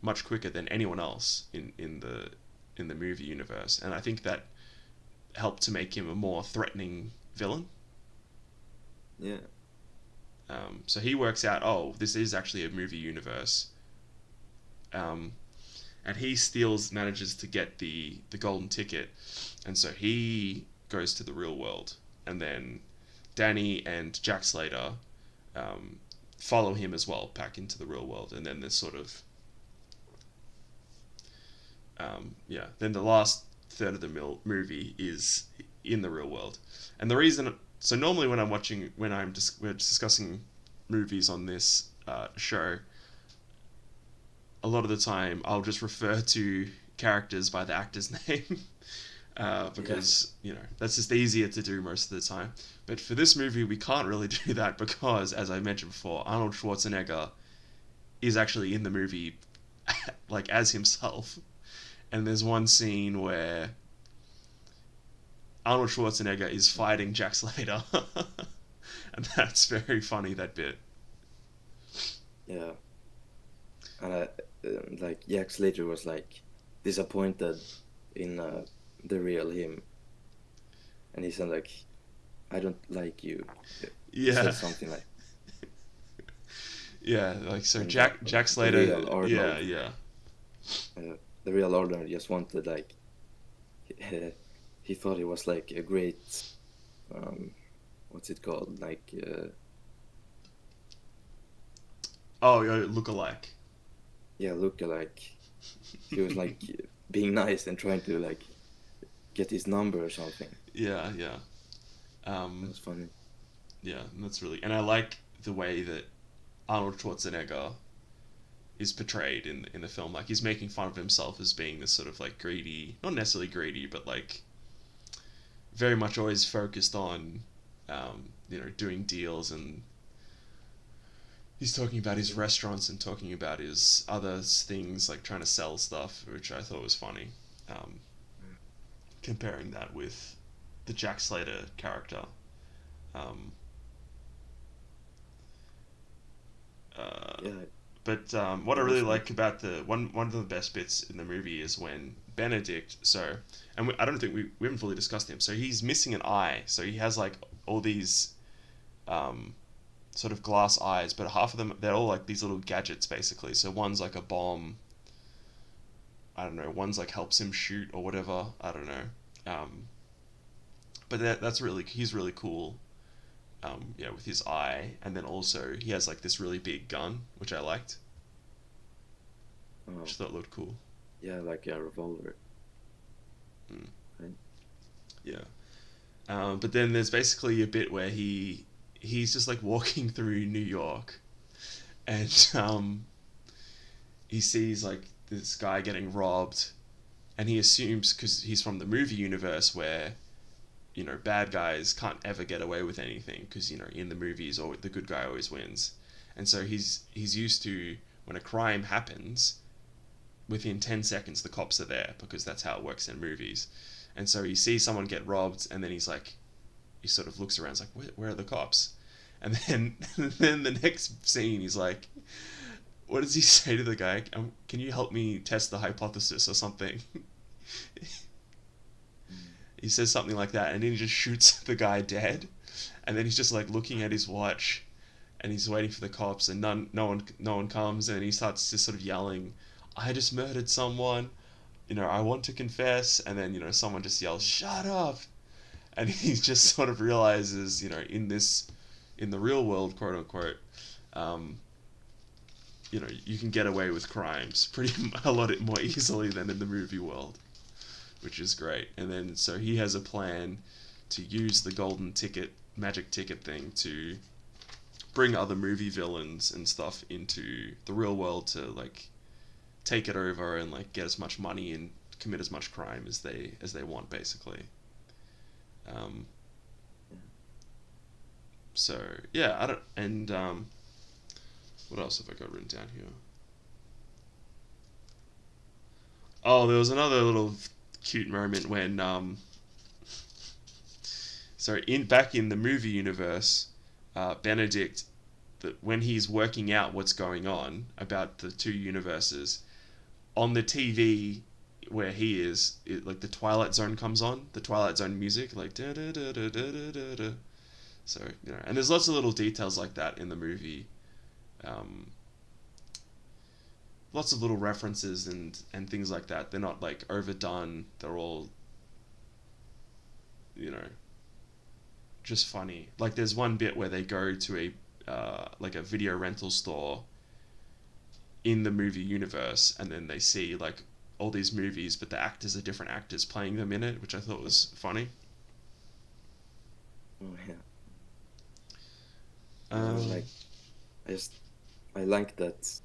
much quicker than anyone else in the movie universe. And I think that helped to make him a more threatening villain. Yeah. So he works out, oh, this is actually a movie universe. And he manages to get the golden ticket, and so he goes to the real world, and then Danny and Jack Slater follow him as well back into the real world, and then there's sort of then the last third of the movie is in the real world, and the reason. So normally when we're discussing movies on this show, a lot of the time I'll just refer to characters by the actor's name because that's just easier to do most of the time. But for this movie, we can't really do that because, as I mentioned before, Arnold Schwarzenegger is actually in the movie like as himself, and there's one scene where Arnold Schwarzenegger is fighting Jack Slater, and that's very funny, that bit. Yeah, and like Jack Slater was like disappointed in the real him, and he said like, "I don't like you." He said something like. Yeah, like so. Jack Slater. The real Arnold, yeah. The real Arnold just wanted like. He thought he was like a great. What's it called? Like. Oh, look-alike. Yeah, look-alike. He was like being nice and trying to like get his number or something. Yeah. That's funny. Yeah, that's really, and I like the way that Arnold Schwarzenegger is portrayed in the film. Like he's making fun of himself as being this sort of like greedy, not necessarily greedy, but like very much always focused on, doing deals, and he's talking about his restaurants and talking about his other things, like trying to sell stuff, which I thought was funny. Comparing that with the Jack Slater character. Yeah. But what I really like about the one of the best bits in the movie is when Benedict. So, and I don't think we haven't fully discussed him. So he's missing an eye. So he has like all these, sort of glass eyes, but half of them, they're all like these little gadgets basically. So one's like a bomb. I don't know. One's like helps him shoot or whatever. I don't know. But he's really cool. With his eye, and then also he has like this really big gun, which I liked. Which I thought looked cool. Yeah, like a revolver. Right? Yeah. But then there's basically a bit where he's just like walking through New York, and he sees like this guy getting robbed, and he assumes, because he's from the movie universe where bad guys can't ever get away with anything, because in the movies the good guy always wins, and so he's used to, when a crime happens, within 10 seconds the cops are there, because that's how it works in movies. And so he sees someone get robbed, and then he sort of looks around, he's like, where are the cops? And then then the next scene he's like, what does he say to the guy? Can you help me test the hypothesis or something? He says something like that, and then he just shoots the guy dead, and then he's just like looking at his watch, and he's waiting for the cops, and no one comes, and he starts just sort of yelling, "I just murdered someone, I want to confess," and then someone just yells, "Shut up," and he just sort of realizes, in the real world, quote unquote, you can get away with crimes a lot more easily than in the movie world, which is great. And then so he has a plan to use the golden ticket, magic ticket thing, to bring other movie villains and stuff into the real world to like take it over and like get as much money and commit as much crime as they want, basically. So yeah, I don't. And what else have I got written down here? Oh, there was another little cute moment when back in the movie universe, Benedict, when he's working out what's going on about the two universes, on the TV where he like the Twilight Zone comes on, the Twilight Zone music, like da da da da da da da. So, and there's lots of little details like that in the movie. Um, Lots of little references and things like that. They're not like overdone. They're all, you know, just funny. Like there's one bit where they go to like a video rental store in the movie universe, and then they see like all these movies, but the actors are different actors playing them in it, which I thought was funny. Oh yeah. Um, Like I just I like that.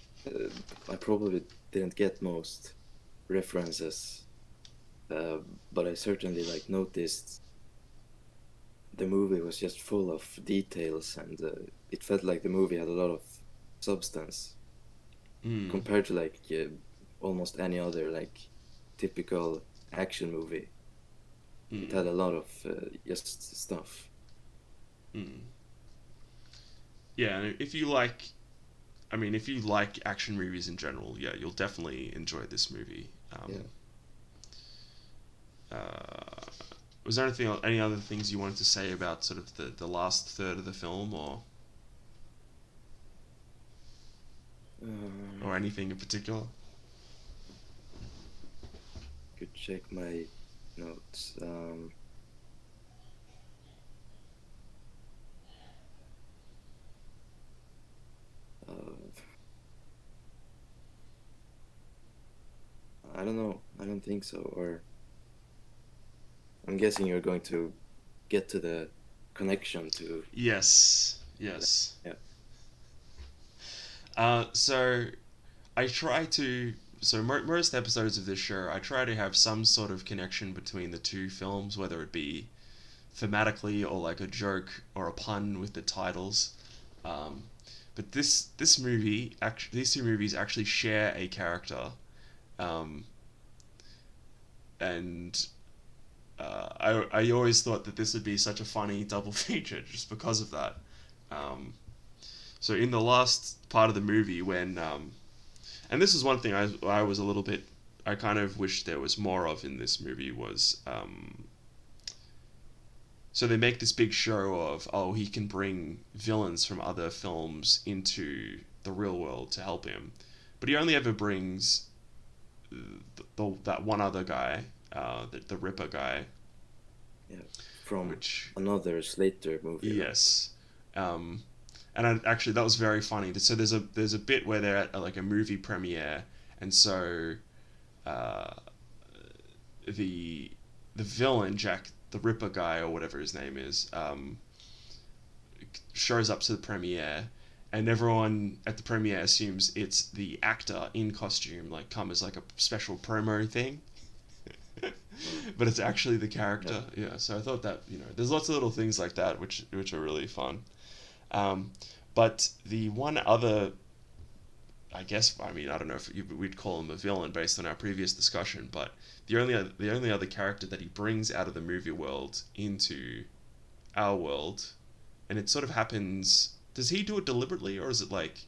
I probably didn't get most references, uh, but I certainly like noticed the movie was just full of details, and it felt like the movie had a lot of substance mm, compared to like almost any other like typical action movie. It mm, had a lot of just stuff. mm. Yeah, and if you like, I mean, if you like action movies in general, yeah, you'll definitely enjoy this movie. Yeah. Uh, was there any other things you wanted to say about sort of the last third of the film, Um, or anything in particular? could check my notes. Uh, I don't know. I don't think so. Or I'm guessing you're going to get to the connection to. Yes, yes. Yeah. So I try to. So most episodes of this show, I try to have some sort of connection between the two films, whether it be thematically or like a joke or a pun with the titles. Um, but this movie, actually, these two movies actually share a character, um, and I always thought that this would be such a funny double feature just because of that. Um, so in the last part of the movie, when and this is one thing I was a little bit, I kind of wish there was more of in this movie was so they make this big show of, oh, he can bring villains from other films into the real world to help him, but he only ever brings that one other guy, the Ripper guy, Yeah. From which another Slater movie, right? yes, um, and actually that was very funny. So there's a bit where they're at like a movie premiere, and so uh, the the villain Jack the Ripper guy or whatever his name is shows up to the premiere, and everyone at the premiere assumes it's the actor in costume, like come as like a special promo thing. Oh, But it's actually the yeah. character. Yeah, so I thought that there's lots of little things like that which are really fun. Um, but the one other, I guess, I mean, I don't know if we'd call him a villain based on our previous discussion, but the only other character that he brings out of the movie world into our world, and it sort of happens. Does he do it deliberately, or is it like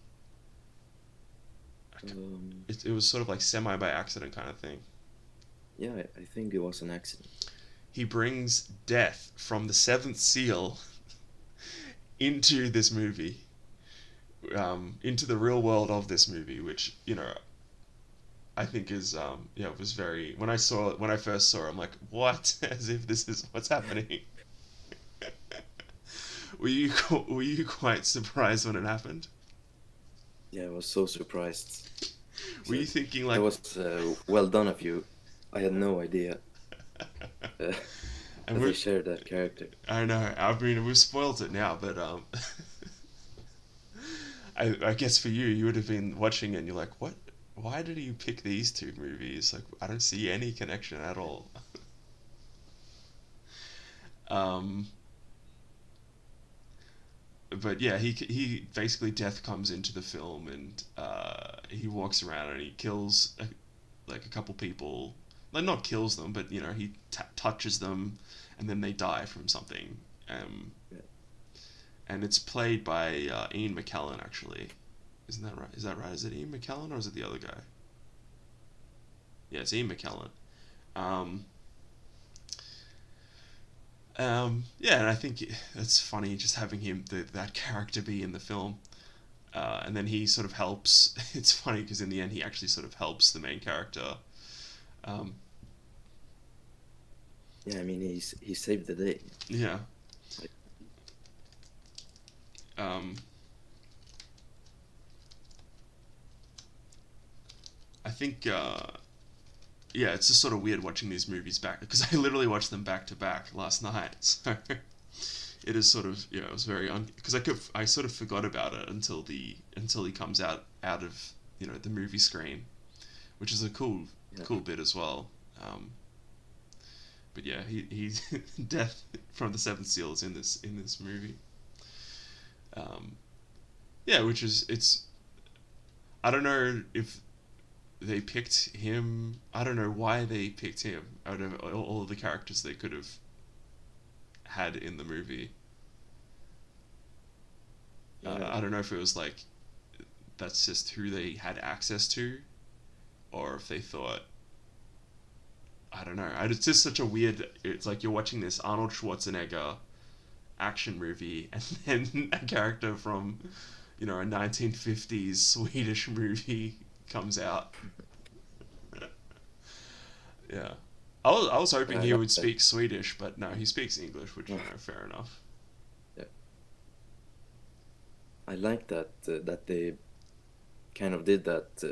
Um, it was sort of like semi by accident kind of thing? yeah, I think it was an accident. He brings death from the seventh seal into this movie, into the real world of this movie, which I think is yeah, it was very, when I first saw it, I'm like, what? As if this is what's happening. Were you quite surprised when it happened? Yeah, I was so surprised. Were So you thinking that like, was well done of you. I had no idea uh, and that they shared that character. I know, I mean, we've spoiled it now, but I guess for you would have been watching it and you're like, what? Why did you pick these two movies? Like, I don't see any connection at all. Um, but yeah, he basically death comes into the film and he walks around and he kills like a couple people, like not kills them, but he touches them, and then they die from something. Um, Yeah. and it's played by Ian McKellen actually. Isn't that right? Is that right? Is it Ian McKellen or is it the other guy? Yeah, it's Ian McKellen. Um, Yeah, and I think it's funny just having that character be in the film. And then he sort of helps. It's funny because in the end he actually sort of helps the main character. Um, Yeah, I mean he saved the day. yeah. Like, Um, I think yeah, it's just sort of weird watching these movies back because I literally watched them back to back last night. So it is sort of it was very because I sort of forgot about it until he comes out of the movie screen, which is a yeah, cool bit as well. But yeah, he's Death from the Seventh Seal is in this movie. Um, yeah, which is it's I don't know if they picked him. I don't know why they picked him out of all of the characters they could have had in the movie. yeah. I don't know if it was like that's just who they had access to, or if they thought I don't know. It's just such a weird. It's like you're watching this Arnold Schwarzenegger action movie, and then a character from a 1950s Swedish movie comes out. Yeah. I was But hoping I he like would that. speak Swedish, but no, he speaks English, which Oh, fair enough. yeah, I like that that they kind of did that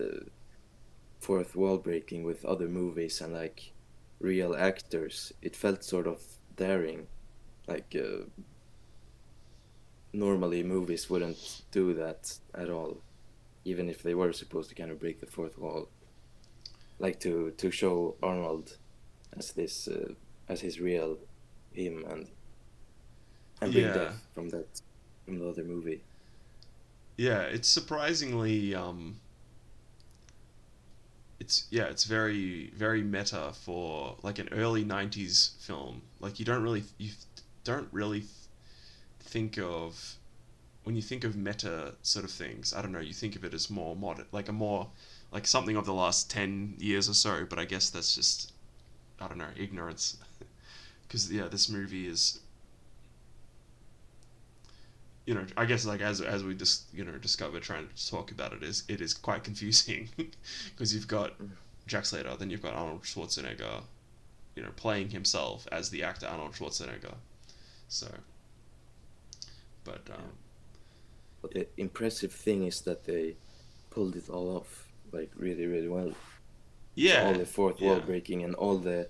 fourth wall breaking with other movies and like real actors. It felt sort of daring. Like normally movies wouldn't do that at all, even if they were supposed to kind of break the fourth wall. Like to show Arnold as this as his real him and bring Yeah, death from that from the other movie. yeah. It's surprisingly it's very meta for like an early '90s film. Like you don't really think of when you think of meta sort of things. I don't know. You think of it as more modern, like a more like something of the last 10 years or so. But I guess that's just I don't know ignorance because yeah, this movie is I guess like as we just discover trying to talk about it is quite confusing because you've got Mm. Jack Slater, then you've got Arnold Schwarzenegger, playing himself as the actor Arnold Schwarzenegger. So, but Yeah. But the impressive thing is that they pulled it all off like really really well. So all yeah, the fourth wall yeah, breaking and all the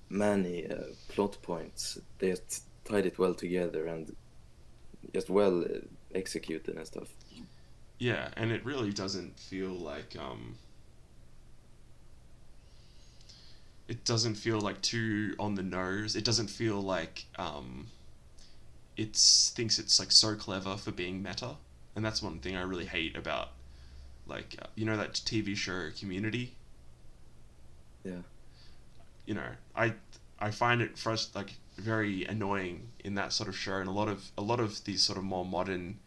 many plot points, they just tied it well together and just well executed and stuff. yeah, and it really doesn't feel like it doesn't feel like too on the nose. It doesn't feel like it's thinks it's like so clever for being meta, and that's one thing I really hate about like that TV show Community. Yeah, you know I I find it like very annoying in that sort of show, and a lot of these sort of more modern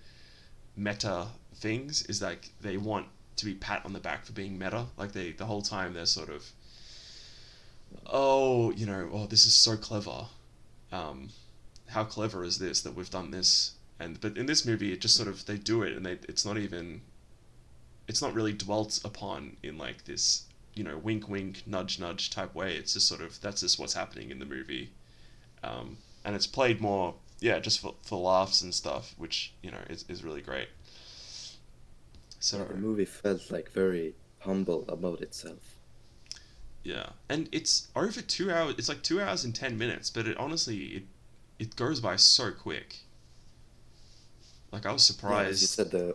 meta things is like they want to be pat on the back for being meta. Like the whole time they're sort of oh oh this is so clever. Um, how clever is this that we've done this? And but in this movie it just sort of they do it and it's not really dwelt upon in like this wink wink nudge nudge type way. It's just sort of that's just what's happening in the movie, and it's played more just for laughs and stuff, which is really great. So yeah. The movie felt like very humble about itself. yeah, and it's over 2 hours. It's like 2 hours and 10 minutes, but it honestly it goes by so quick. Like I was Yeah, as you surprised. said, uh,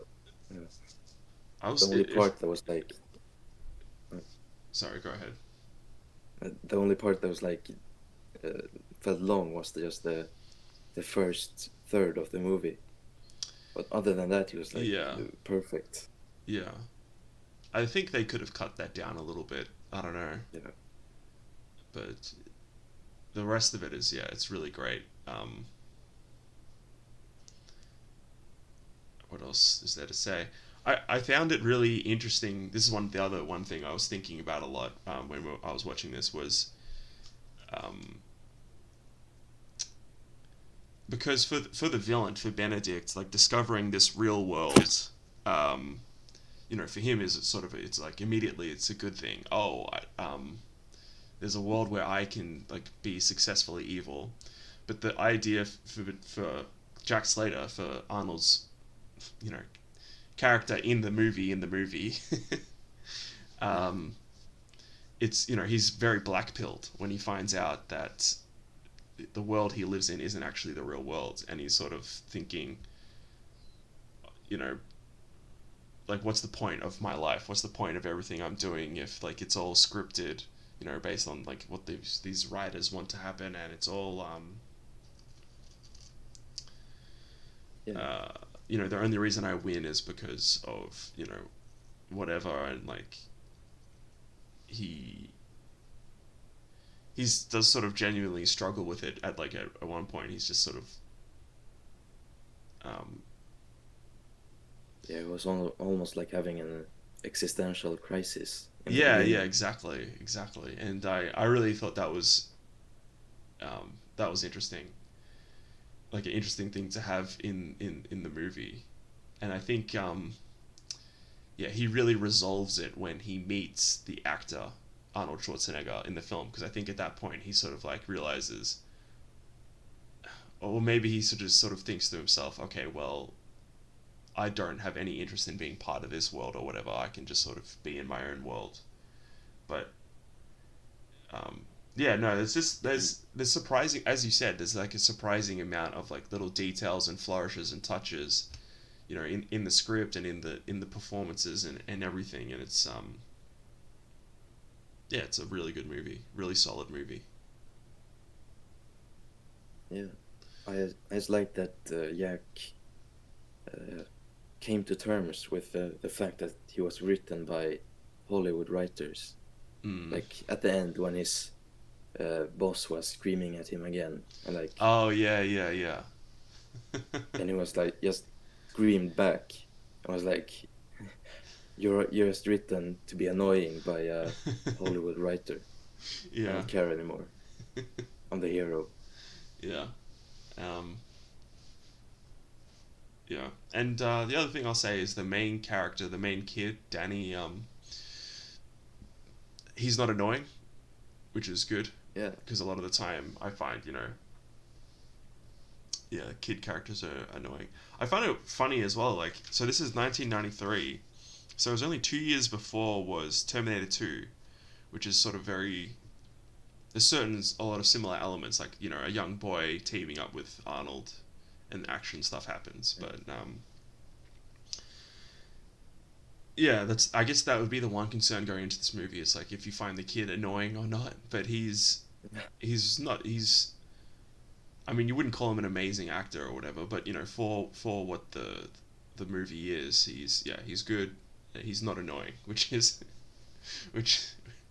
I the was only if part that was like uh, sorry, go ahead. the only part that was like uh, felt long was just the first third of the movie. But other than that, he was like Yeah, perfect. yeah. I think they could have cut that down a little bit. I don't know, Yeah, but the rest of it is it's really great. What else is there to say? I found it really interesting. This is the other one thing I was thinking about a lot I was watching this was um, because for the villain, for Benedict, like discovering this real world, um, for him is sort of, it's like immediately it's a good thing. Oh, there's a world where I can like be successfully evil, but the idea for Jack Slater, for Arnold's, you know, character in the movie, um, it's, he's very black pilled when he finds out that the world he lives in isn't actually the real world, and he's sort of thinking, you know, like, what's the point of my life? What's the point of everything I'm doing if like it's all scripted, based on like what these writers want to happen, and it's all Yeah. the only reason I win is because of whatever, and like he does sort of genuinely struggle with it at one point. He's just sort of um, Yeah, it was almost like having an existential crisis in the yeah, beginning. exactly, and I really thought that was interesting, like an interesting thing to have in the movie. And I think yeah, he really resolves it when he meets the actor Arnold Schwarzenegger in the film, because I think at that point he sort of like realizes, or maybe he sort of thinks to himself, okay, well, I don't have any interest in being part of this world or whatever. I can just sort of be in my own world. But um, yeah, no, there's surprising, as you said, there's like a surprising amount of like little details and flourishes and touches, in the script and in the performances and everything, and it's yeah, it's a really good movie, really solid movie. Yeah, I just like that Jack uh, came to terms with the fact that he was written by Hollywood writers. Mm. Like at the end, when his boss was screaming at him again, and like, Oh yeah, yeah, yeah. and he was like just screamed back. I was like, you're just written to be annoying by a Hollywood writer. I Yeah, don't care anymore. I'm the hero. yeah. Um, yeah. And the other thing I'll say is the main character, the main kid, Danny. He's not annoying, which is good, Yeah, because a lot of the time I find, yeah, kid characters are annoying. I find it funny as well. Like, so this is 1993, so it was only 2 years before was Terminator 2, which is sort of very. There's a lot of similar elements, like a young boy teaming up with Arnold, and action stuff happens. But yeah, I guess that would be the one concern going into this movie. It's like if you find the kid annoying or not, but he's not he's. I mean, you wouldn't call him an amazing actor or whatever, but for what the movie is, he's good. He's not annoying, which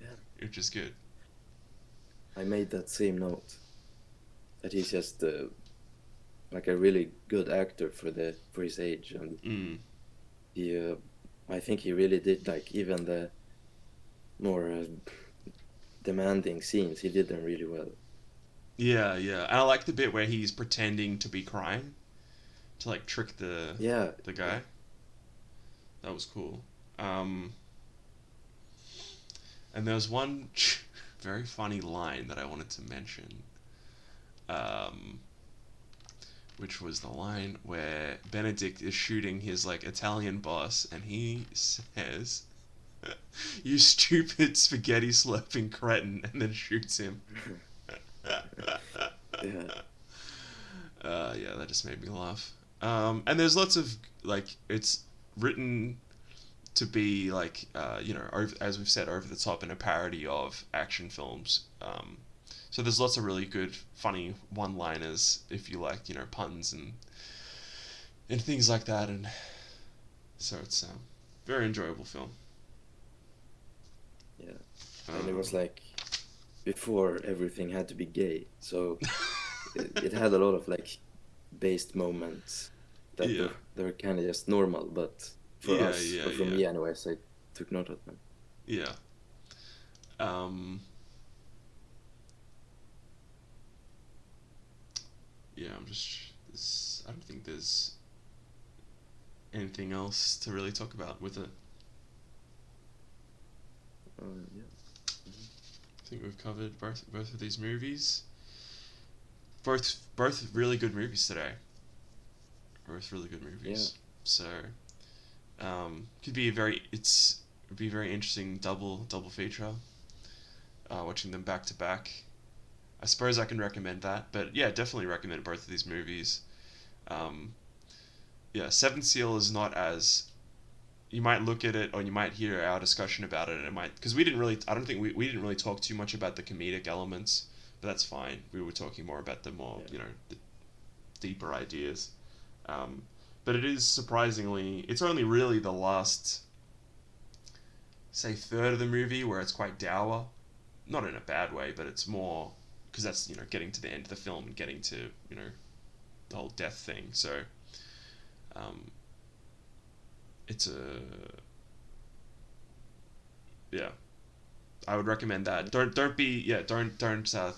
yeah. which is good. I made that same note that he's just like a really good actor for his age, and Mm. he I think he really did like even the more demanding scenes. He did them really well. Yeah, yeah, and I like the bit where he's pretending to be crying to like trick Yeah, the yeah. guy. That was cool. Um, and there was one very funny line that I wanted to mention, um, which was the line where Benedict is shooting his like Italian boss, and he says, "You stupid spaghetti slurping cretin," and then shoots him. Yeah, Yeah, that just made me laugh. And there's lots of like it's written to be like as we've said, over the top and a parody of action films. So there's lots of really good, funny one-liners if you like puns and things like that, and so it's very enjoyable film. yeah. And it was Um, like before everything had to be gay, so it had a lot of like based moments that yeah, were kind of just normal, but for yeah, us, yeah, or for yeah, me anyways, I took note of them. yeah. Um, yeah, I'm just I don't think there's anything else to really talk about with it. Yeah. I think we've covered both of these movies. Both really good movies today. Both really good Yeah. movies. So could be would be a very interesting double feature. Watching them back to back. I suppose I can recommend that, but yeah, definitely recommend both of these movies. Um, yeah, Seventh Seal is not as you might look at it or you might hear our discussion about it and it might because we didn't really I don't think we didn't really talk too much about the comedic elements, but that's fine. We were talking more about the more the deeper ideas. Um, but it is surprisingly it's only really the last say third of the movie where it's quite dour, not in a bad way, but it's more because that's getting to the end of the film and getting to the whole death thing. So um, it's a yeah. I would recommend that. Don't be don't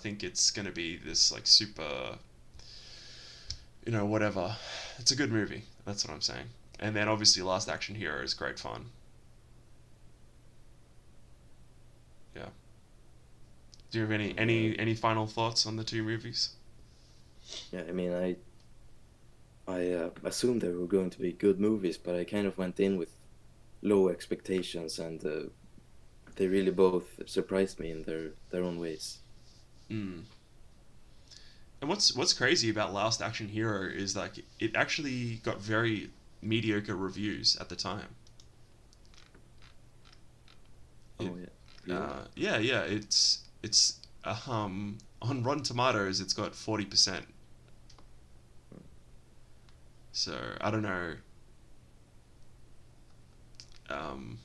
think it's gonna be this like super whatever. It's a good movie. That's what I'm saying. And then obviously Last Action Hero is great fun. Yeah. Do you have any final thoughts on the two movies? Yeah, I mean, I assumed they were going to be good movies, but I kind of went in with low expectations, and they really both surprised me in their own ways. Mm. And what's crazy about Last Action Hero is like it actually got very mediocre reviews at the time. It Oh yeah, really? yeah, it's on Rotten Tomatoes it's got 40%. So I don't know. Um,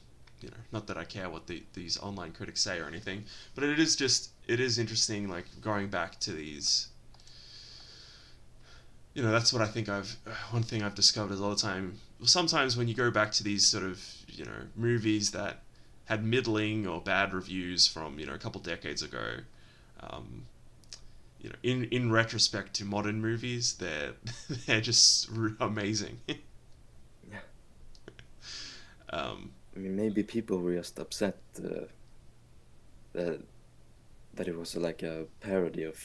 not that I care what these online critics say or anything, but it is interesting. Like going back to these, that's what I think one thing I've discovered is all the time. Sometimes when you go back to these sort of movies that had middling or bad reviews from a couple decades ago, um, in retrospect to modern movies, they're just amazing. Yeah. um, I mean, maybe people were just upset that it was like a parody of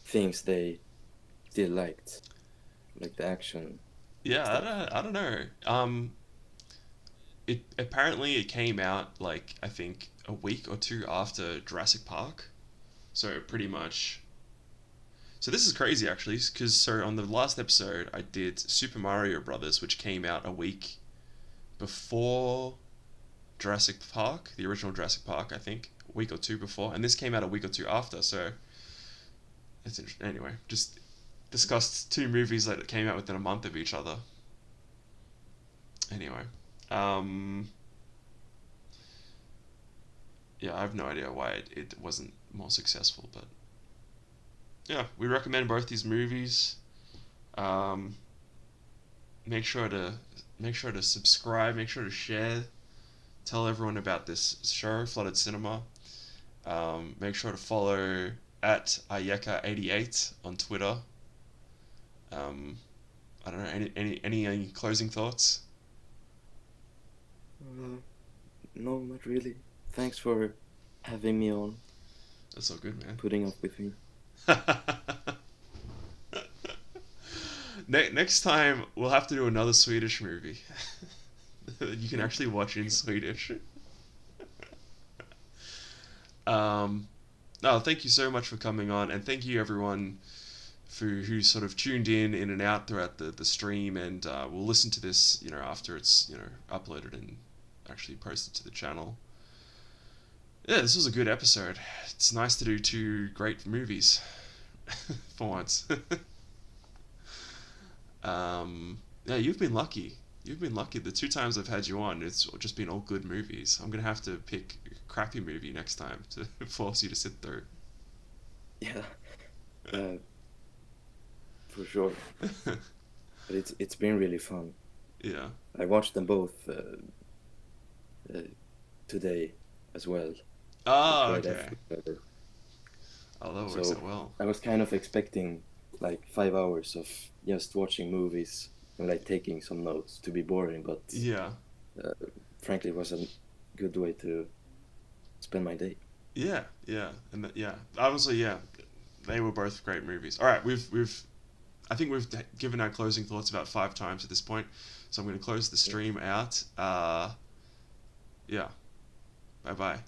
things they still liked, like the action yeah, stuff. I don't know. It apparently it came out like I think a week or two after Jurassic Park, so pretty much. So this is crazy actually, because on the last episode I did Super Mario Brothers, which came out a week before Jurassic Park, the original Jurassic Park, I think, a week or two before, and this came out a week or two after. So it's interesting. Anyway, just discussed two movies that came out within a month of each other. Anyway, um, yeah, I have no idea why it wasn't more successful, but yeah, we recommend both these movies. Um, make sure to subscribe. Make sure to share. Tell everyone about this show, Flooded Cinema. Make sure to follow at Ayeka88 on Twitter. I don't know. Any closing thoughts? No, not really. Thanks for having me on, That's all good, man. putting up with me. Next time we'll have to do another Swedish movie. You can actually watch in Swedish. No, thank you so much for coming on, and thank you everyone who sort of tuned in and out throughout the stream, and we'll listen to this after it's uploaded and actually posted to the channel. Yeah, this was a good episode. It's nice to do two great movies for once. Yeah, you've been lucky. You've been lucky. The two times I've had you on, it's just been all good movies. I'm gonna have to pick a crappy movie next time to force you to sit through. Yeah, uh, for sure. But it's been really fun. Yeah. I watched them both today as well, like Ah, right okay. after each other. Oh, that works So out well. I was kind of expecting like 5 hours of just watching movies and like taking some notes to be boring, but Yeah. uh, frankly, it was a good way to spend my day. Yeah, yeah, yeah. Honestly, yeah, they were both great movies. All right, I think we've given our closing thoughts about 5 times at this point, so I'm going to close the Yeah. stream out. Yeah, bye bye.